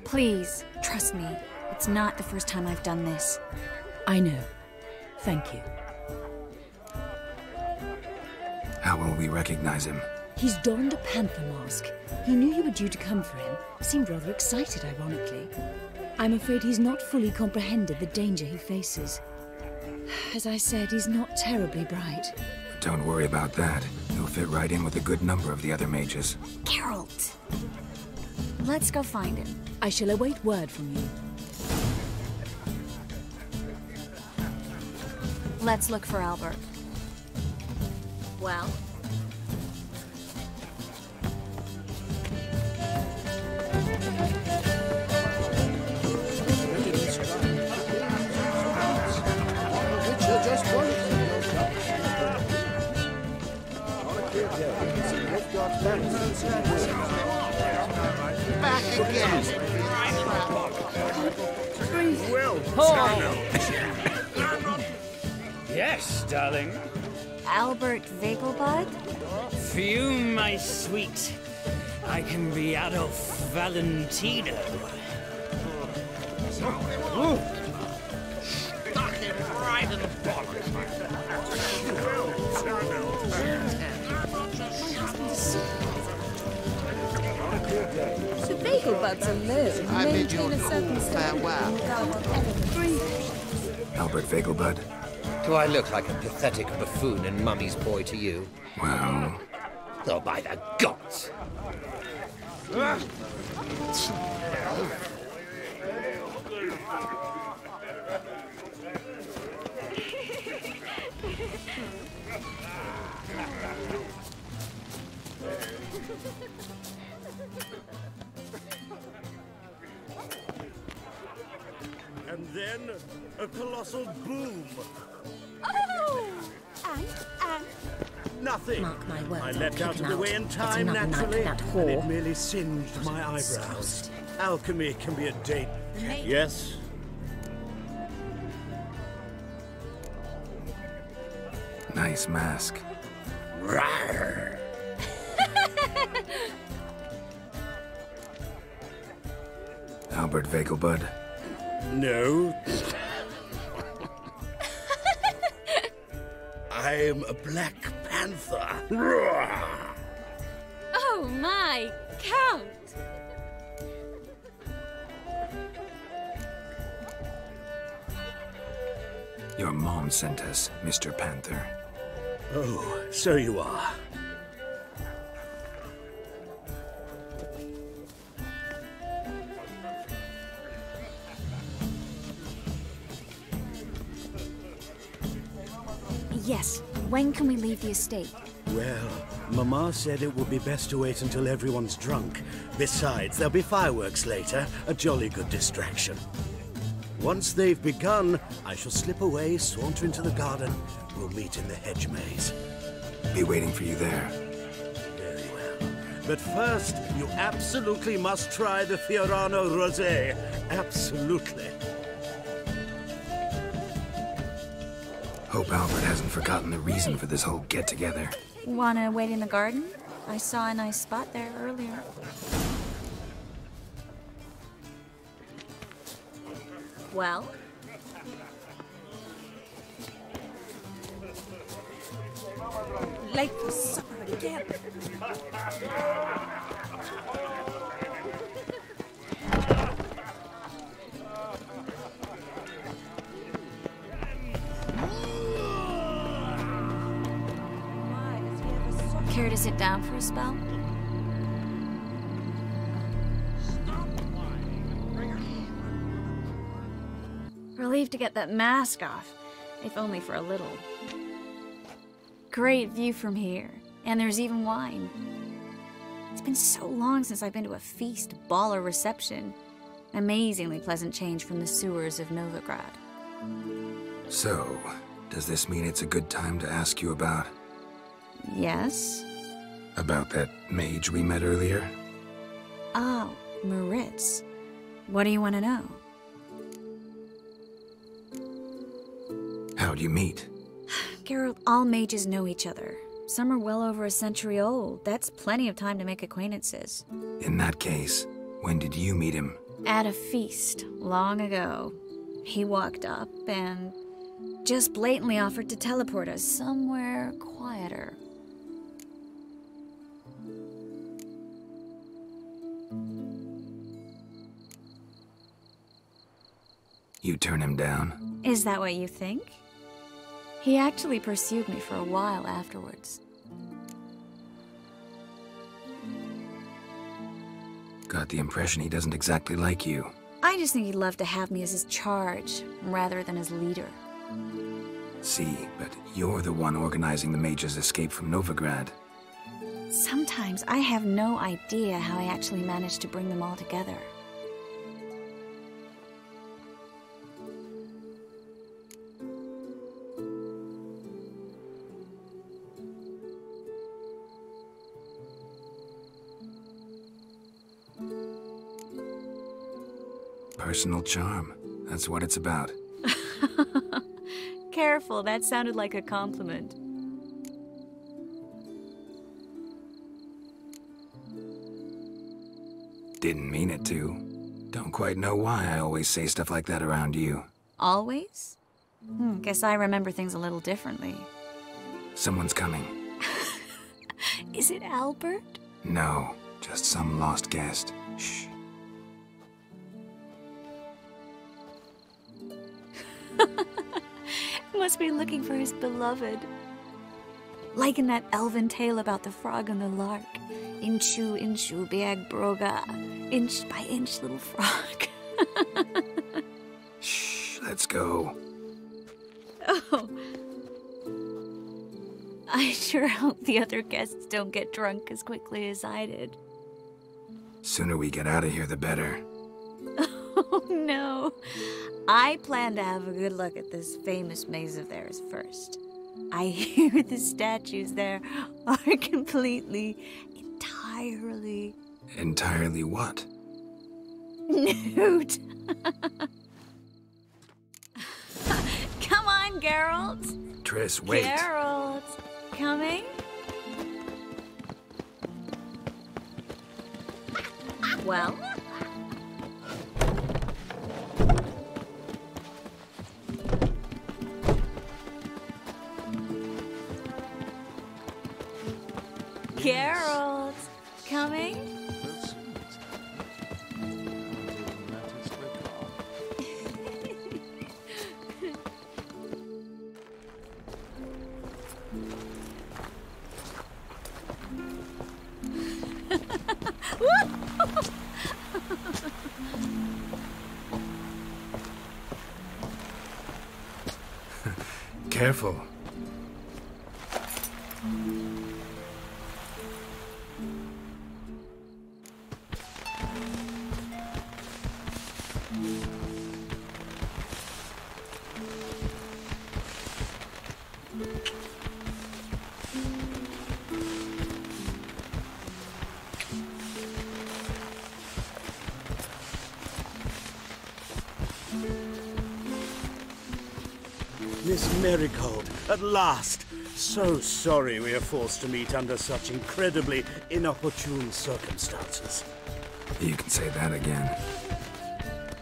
please, trust me. It's not the first time I've done this. I know. Thank you. How will we recognize him? He's donned a panther mask. He knew you were due to come for him. Seemed rather excited, ironically. I'm afraid he's not fully comprehended the danger he faces. As I said, he's not terribly bright. Don't worry about that. He'll fit right in with a good number of the other mages. Geralt! Let's go find him. I shall await word from you. Let's look for Albert. Well? Back again. Well, yes, darling. Albert Vegelbud? Fume, my sweet. I can be Adolf Valentino. Stuck him right in the bollocks. The Vegelbuds alone I bid you maintain a a certain cool farewell. Albert Vegelbud? Do I look like a pathetic buffoon and Mummy's boy to you? Well... Oh, by the gods! And then a colossal boom. Oh! And? Nothing. Mark my words, I I'll leapt kick out of him the out. way in That's time, another night naturally, with that and whore. it merely singed my eyebrows. Alchemy can be a date. Yes? Nice mask. Rawr. Albert Vegelbud? No. I'm a Black Panther. Rawr. Oh my, Count! Your mom sent us, Mr. Panther. Oh, so you are. Yes. When can we leave the estate? Well, Mama said it would be best to wait until everyone's drunk. Besides, there'll be fireworks later, a jolly good distraction. Once they've begun, I shall slip away, saunter into the garden. We'll meet in the hedge maze. Be waiting for you there. Very well. But first, you absolutely must try the Fiorano Rosé. Absolutely. Hope Albert hasn't forgotten the reason for this whole get-together. Wanna wait in the garden? I saw a nice spot there earlier. Well? Late for supper again. Care to sit down for a spell? Relieved to get that mask off, if only for a little. Great view from here, and there's even wine. It's been so long since I've been to a feast, ball, or reception. Amazingly pleasant change from the sewers of Novigrad. So, does this mean it's a good time to ask you about... Yes? About that mage we met earlier? Oh, Maritz. What do you want to know? How'd you meet? Geralt, all mages know each other. Some are well over a century old. That's plenty of time to make acquaintances. In that case, when did you meet him? At a feast, long ago. He walked up and just blatantly offered to teleport us somewhere quieter. You turn him down? Is that what you think? He actually pursued me for a while afterwards. Got the impression he doesn't exactly like you. I just think he'd love to have me as his charge, rather than his leader. See, but you're the one organizing the mage's escape from Novigrad. Sometimes I have no idea how I actually managed to bring them all together. Personal charm. That's what it's about. Careful, that sounded like a compliment. Didn't mean it to. Don't quite know why I always say stuff like that around you. Always? Guess I remember things a little differently. Someone's coming. Is it Albert? No, just some lost guest. Shh. Must be looking for his beloved. Like in that elven tale about the frog and the lark. Inchu, inchu, biag broga. Inch by inch, little frog. Shh, let's go. Oh. I sure hope the other guests don't get drunk as quickly as I did. Sooner we get out of here, the better. Oh, no. I plan to have a good look at this famous maze of theirs first. I hear the statues there are completely, entirely... Entirely what? Nude. Come on, Geralt. Triss, wait. Geralt, coming? Well? Geralt, coming? Careful. Miss Marigold, at last! So sorry we are forced to meet under such incredibly inopportune circumstances. You can say that again.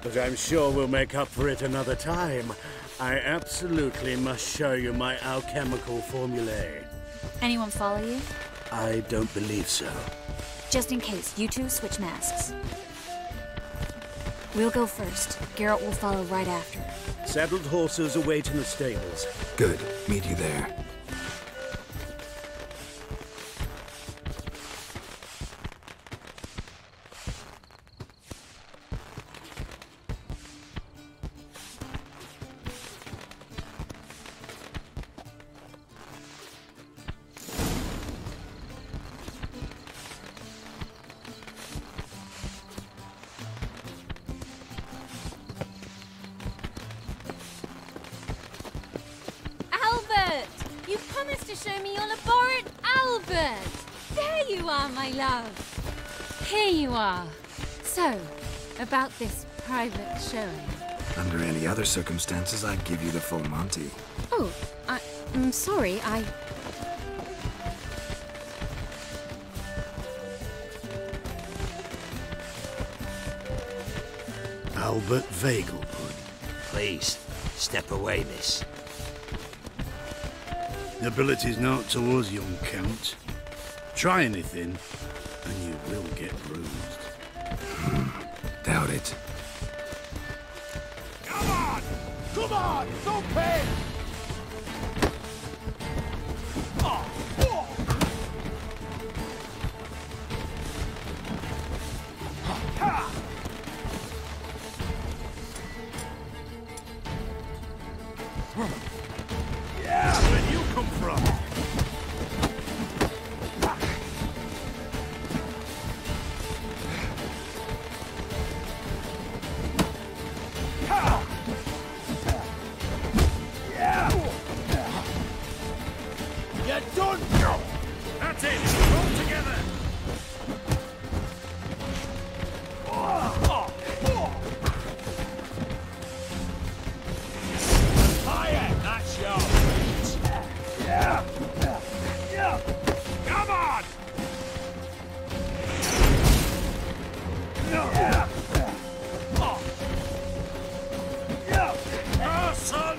But I'm sure we'll make up for it another time. I absolutely must show you my alchemical formulae. Anyone follow you? I don't believe so. Just in case, you two switch masks. We'll go first. Geralt will follow right after. Saddled horses await in the stables. Good. Meet you there. You promised to show me your laboratory, Albert! There you are, my love. Here you are. So, about this private showing. Under any other circumstances, I'd give you the full Monty. Oh, I'm sorry, Albert Vagelbud. Please, step away, miss. Nobility's not towards young Count. Try anything, and you will get bruised. Doubt it. Come on! Come on! Don't pay! Yeah, where'd you come from? You're done! That's it! Roll together! Fire! That's yours! Yeah! Yeah! Come on! Yeah! Yeah! Oh, son!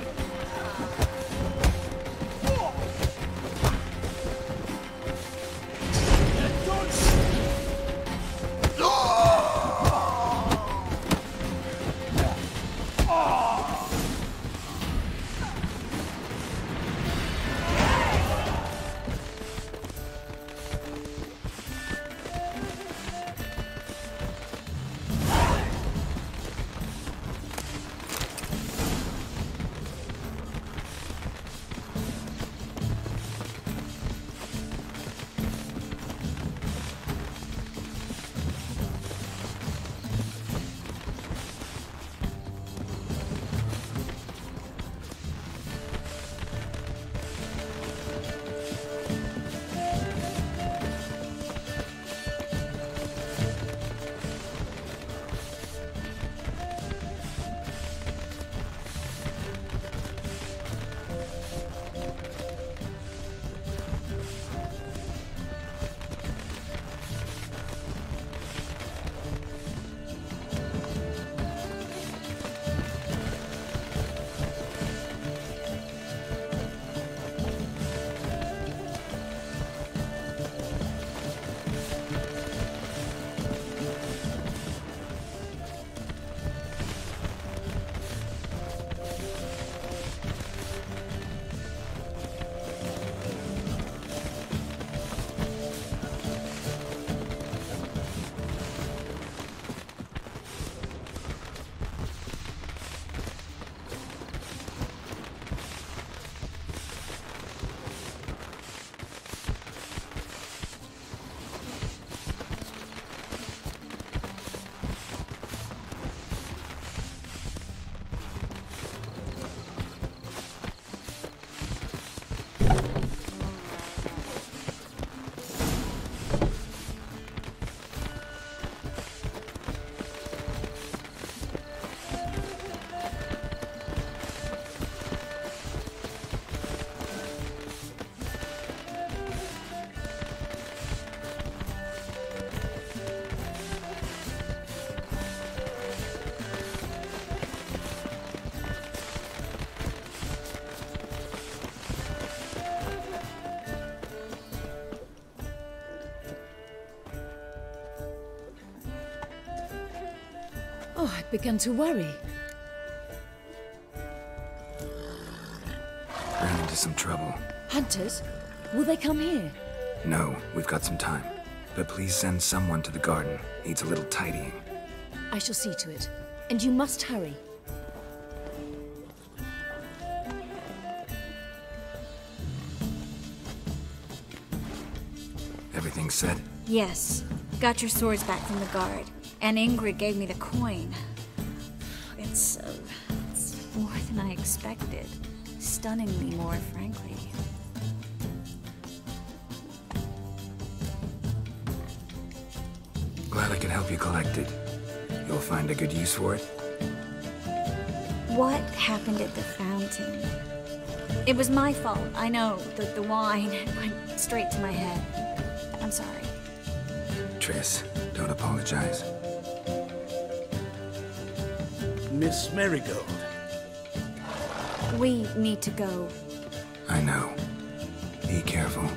Oh, I'd begun to worry. Ran into some trouble. Hunters? Will they come here? No, we've got some time. But please send someone to the garden. Needs a little tidying. I shall see to it. And you must hurry. Everything set? Yes. Got your swords back from the guard. And Ingrid gave me the coin. It's more than I expected. Stunningly more, frankly. Glad I could help you collect it. You'll find a good use for it? What happened at the fountain? It was my fault, I know. The wine went straight to my head. I'm sorry. Triss, don't apologize. Miss Marigold. We need to go. I know. Be careful.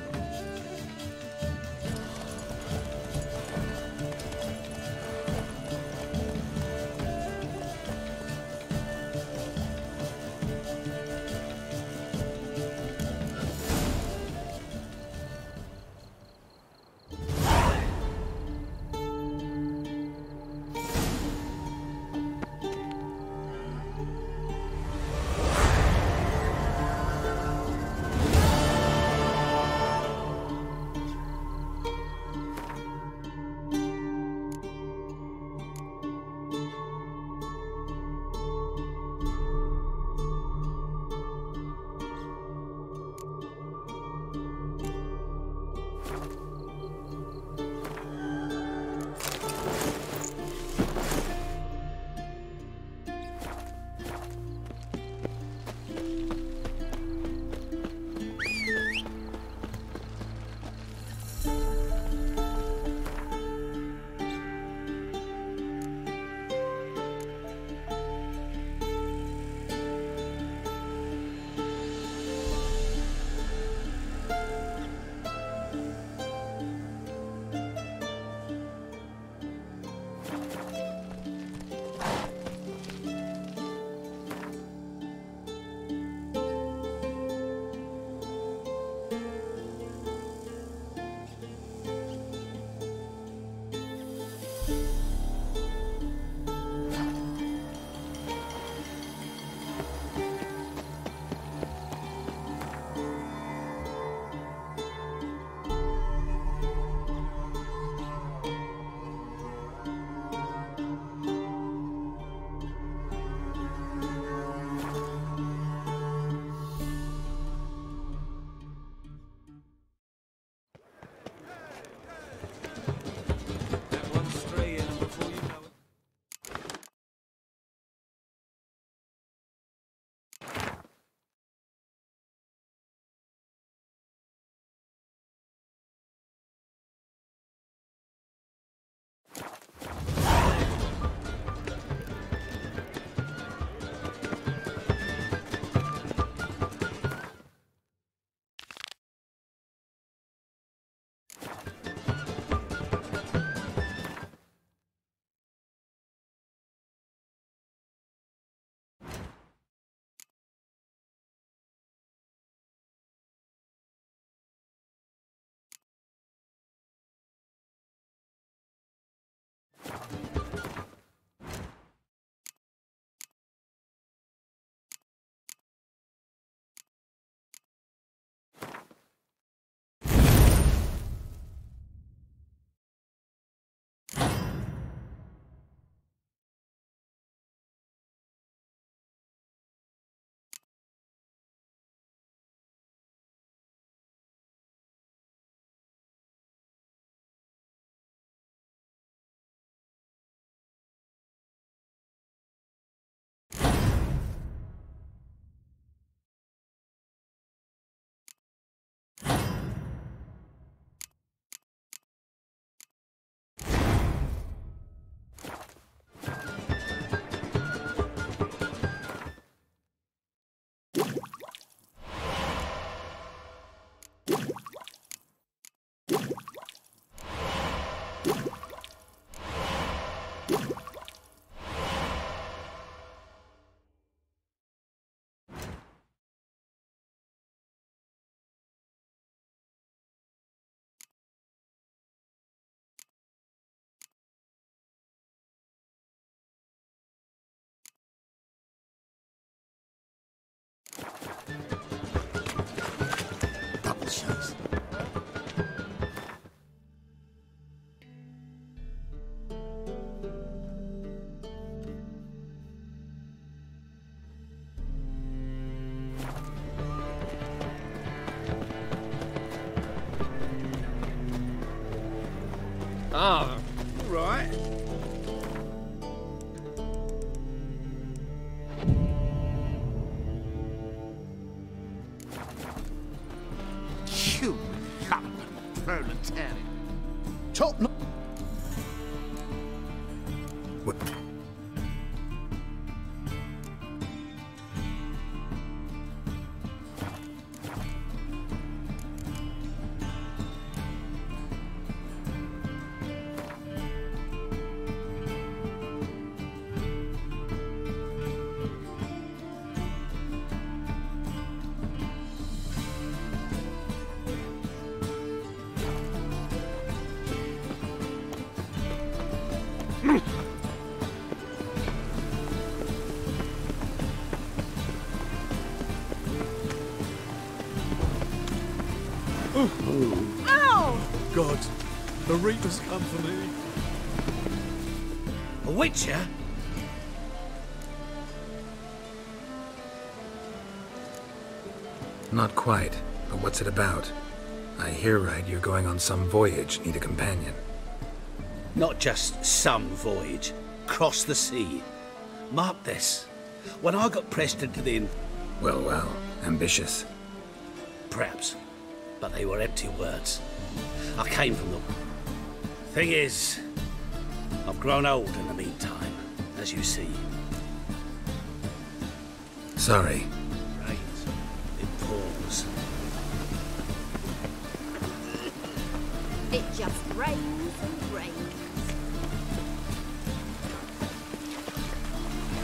Double shows. Ah, right. proletariat. Top. What? Ow! God, the Reaper's come for me. A witcher? Not quite, but what's it about? I hear right you're going on some voyage, need a companion. Not just some voyage. Cross the sea. Mark this. When I got pressed into the... Well, well, ambitious. Perhaps. But they were empty words. I came from them. Thing is, I've grown old in the meantime, as you see. Sorry. Right. It pours. It just rains and rains.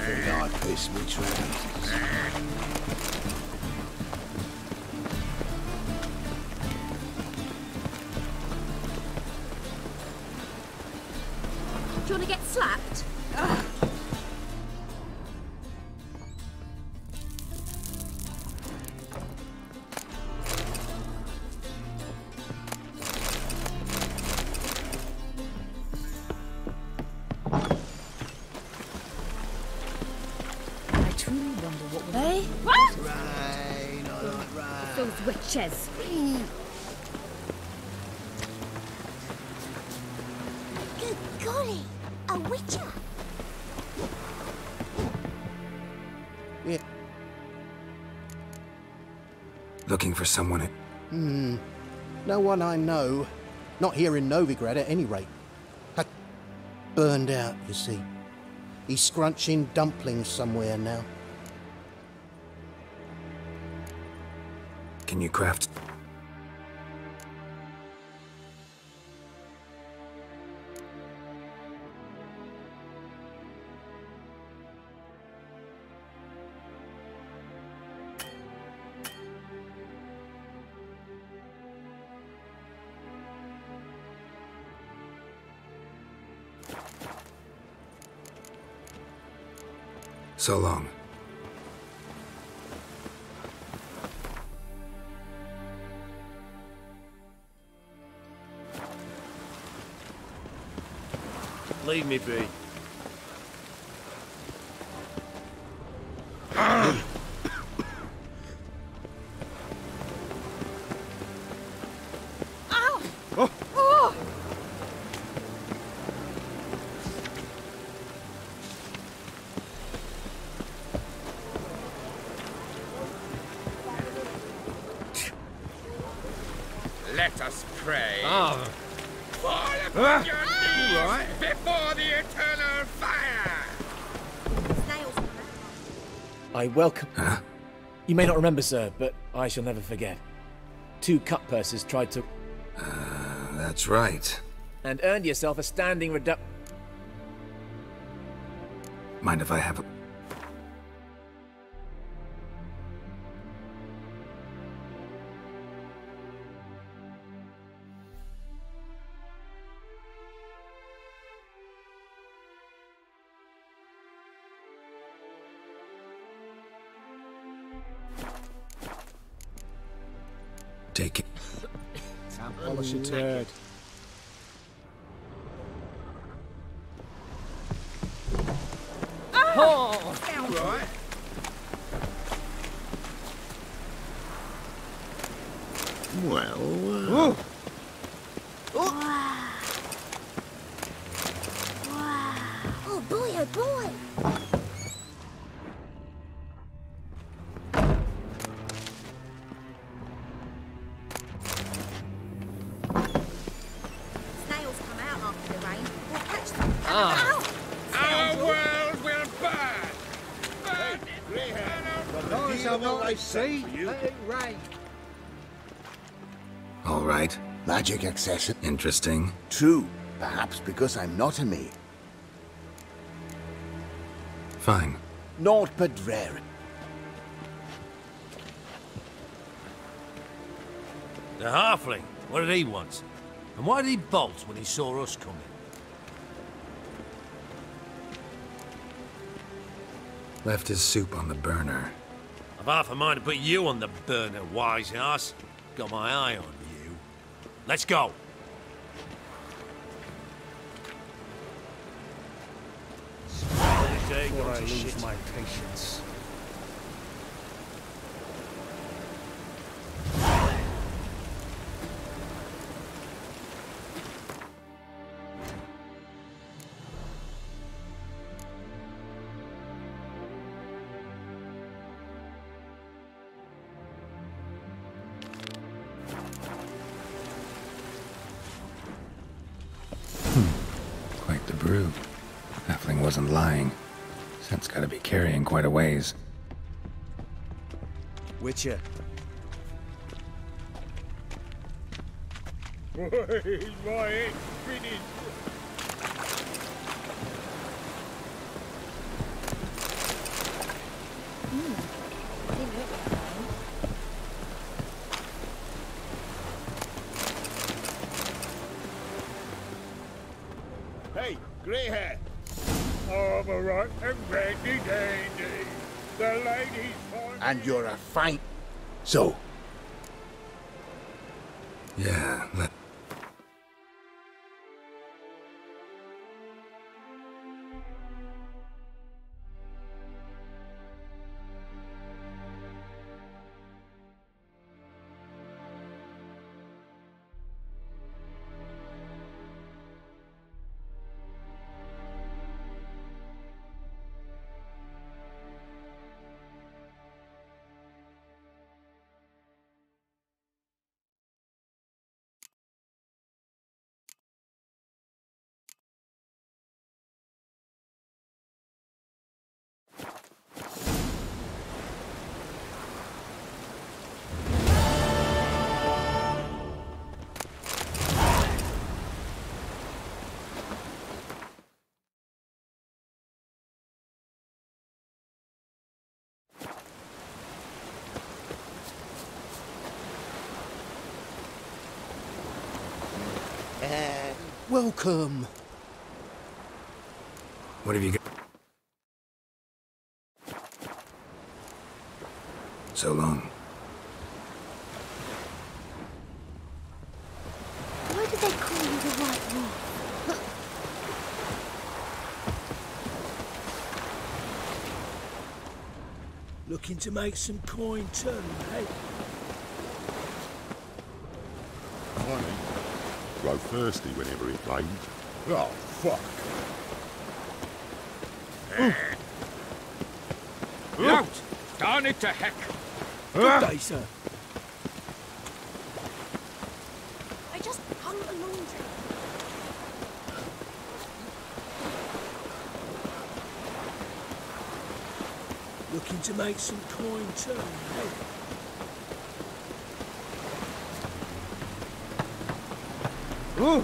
I piss me trees. Do you want to get slapped? Ugh. I truly wonder what would... Hey? What? Right, all right. Those witches. Good golly, a witcher. Yeah. Looking for someone. No one I know. Not here in Novigrad at any rate. Burned out, you see. He's scrunching dumplings somewhere now. Can you craft? So long. Leave me be. Ow! Oh! Oh! Let us pray. Ah. Fall upon your knees before the eternal fire. I welcome... Huh? You may not remember, sir, but I shall never forget. 2 cut purses tried to... That's right. And earned yourself a standing reduction. Mind if I have a... Take it. Polish a turd. Oh! Right. Well, Wow. Oh boy, oh boy. Our world will burn! Burn The noise I want to see, let it rain. All right. Magic access. Interesting. True. Perhaps because I'm not a me. Fine. Naught but rare. The halfling. What did he want? And why did he bolt when he saw us coming? Left his soup on the burner. I've half a mind to put you on the burner, wise ass. Got my eye on you. Let's go. Before I lose my patience. Quite the brew. Halfling wasn't lying. Scent's gotta be carrying quite a ways. Witcher. Why, my head's spinning. Hey, grey hair. I'm a right and randy dandy. The ladies find And you're a fine... So, Yeah, welcome. What have you got? So long. Why did they call you the White Wolf? looking to make some coin too, eh? Funny. Grow thirsty whenever it rains. Oh, fuck. Out! Darn it to heck! Good day, sir. I just hung the laundry. Looking to make some coin too, eh? Ooh.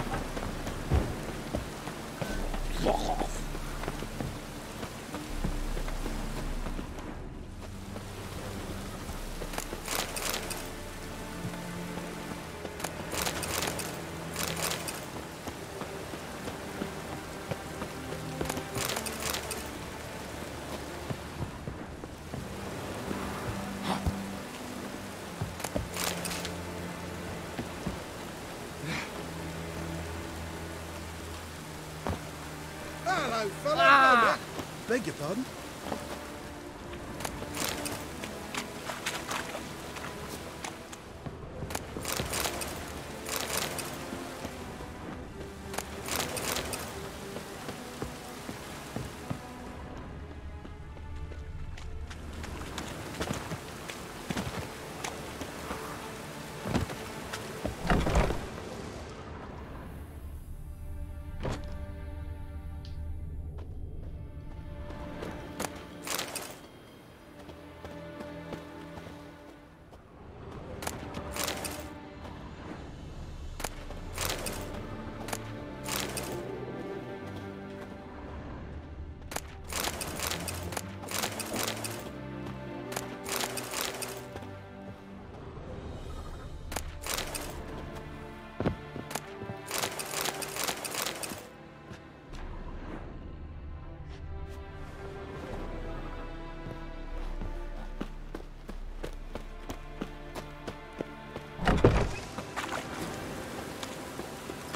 Fuck off. Hello, fella. Beg your pardon?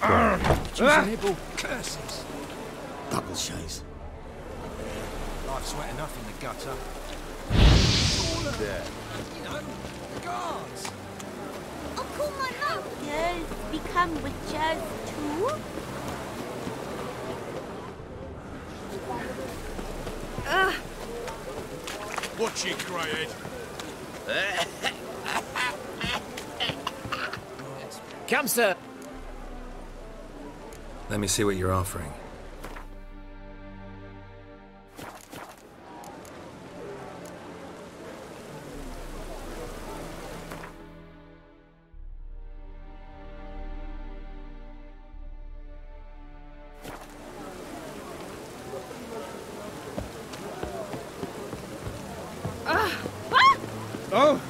Nibble. Curses. Double chase. Life's wet enough in the gutter. There. You know, the guards. Oh, call my mum. Girls become witches too? What you created? Come, sir. Let me see what you're offering. Oh!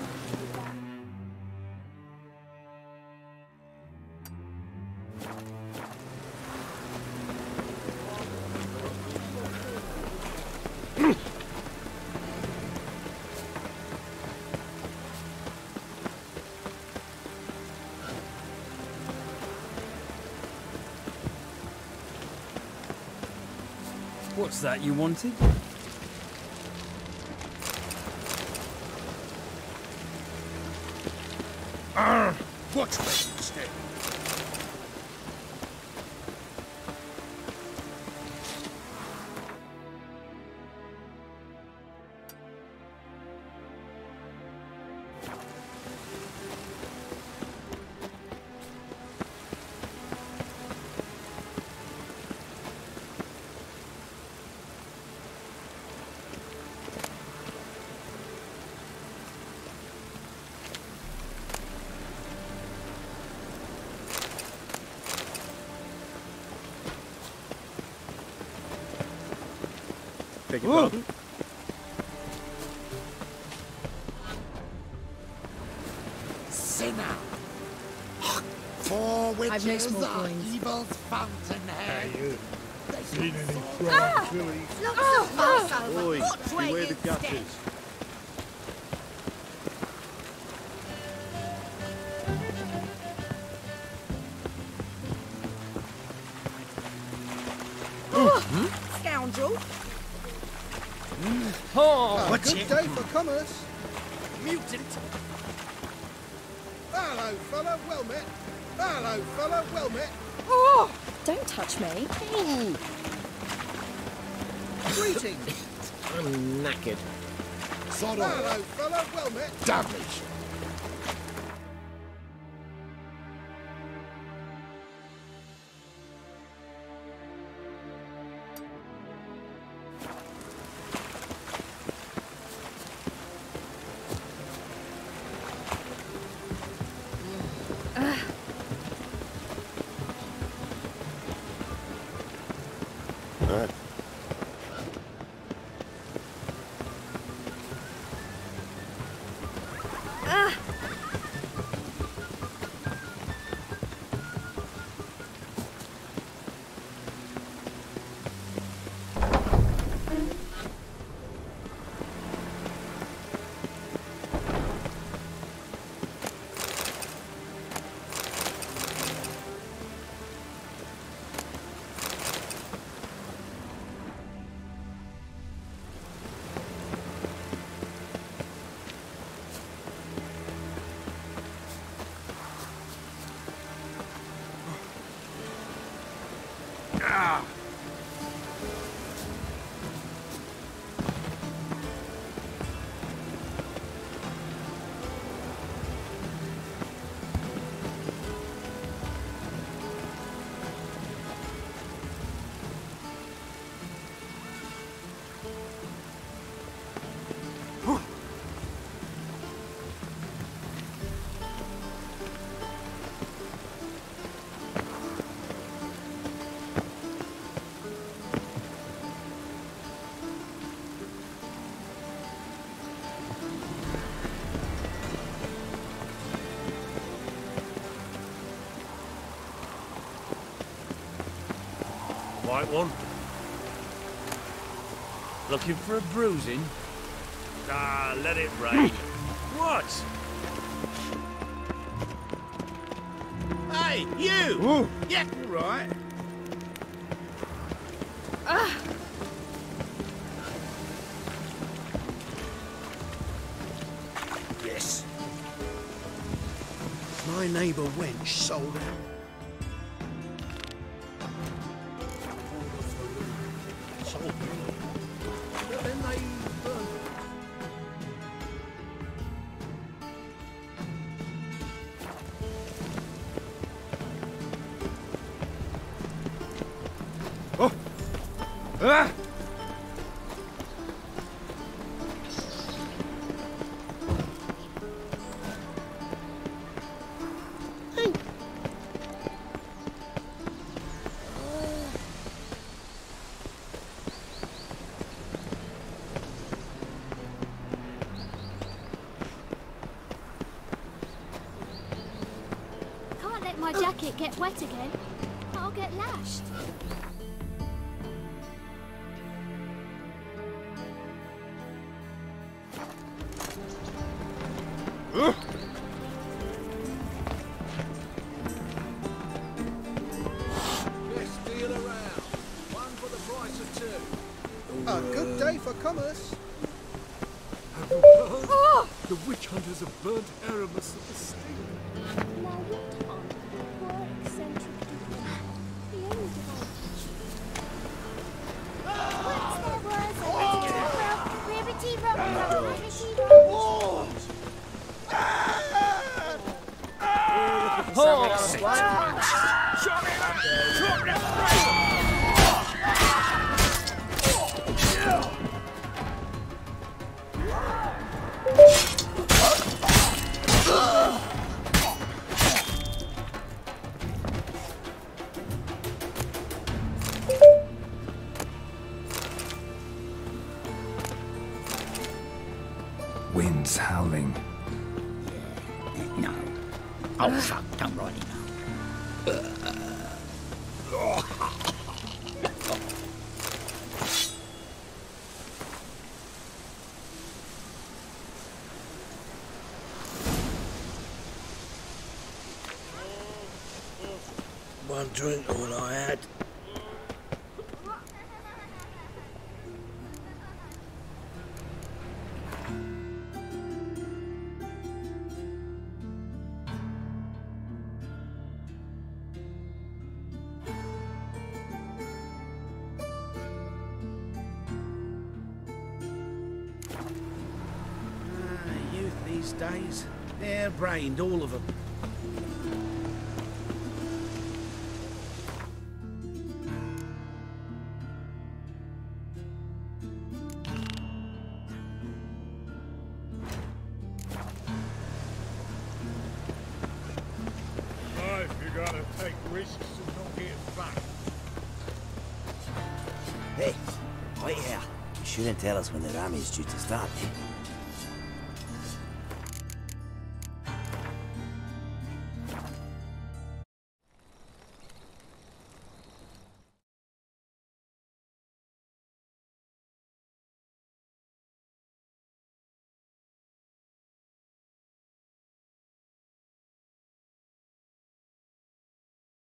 What's that you wanted? Watch me instead. Beg your pardon? Sinner! For I've no witches small are coins. evil's fountainhead. Hey, you. Seen any Ah! crime, Billy? Lots of mice over. Oi, What way beware the instead? gutters. Scoundrel. Oh, Good day for commerce. mutant! Hello, fella, well met. Hello, fella, well met. Oh! Don't touch me. Greetings. I'm knackered. Sod off. Hello, fella, well met. Damage. White one. Looking for a bruising? Ah, let it rain. What? Hey! Hey, you! Ooh. Yeah, all right. Yes. My neighbour wench sold out. Sold me. But then they burned. Oh! Ah! Can't let my jacket get wet again. I'll get lashed. Best deal around. One for the price of two. A good day for commerce. Have you heard? The witch hunters have burnt Aramis at the stake. Now what on poor eccentric dude? The only device. Once there was a rarity Wind's howling. No. Oh, fuck, don't write it One drink, all I had. Youth these days, hair-brained, all of them. Life, you gotta take risks and not get back. Hey, wait here. You shouldn't tell us when the army is due to start, eh?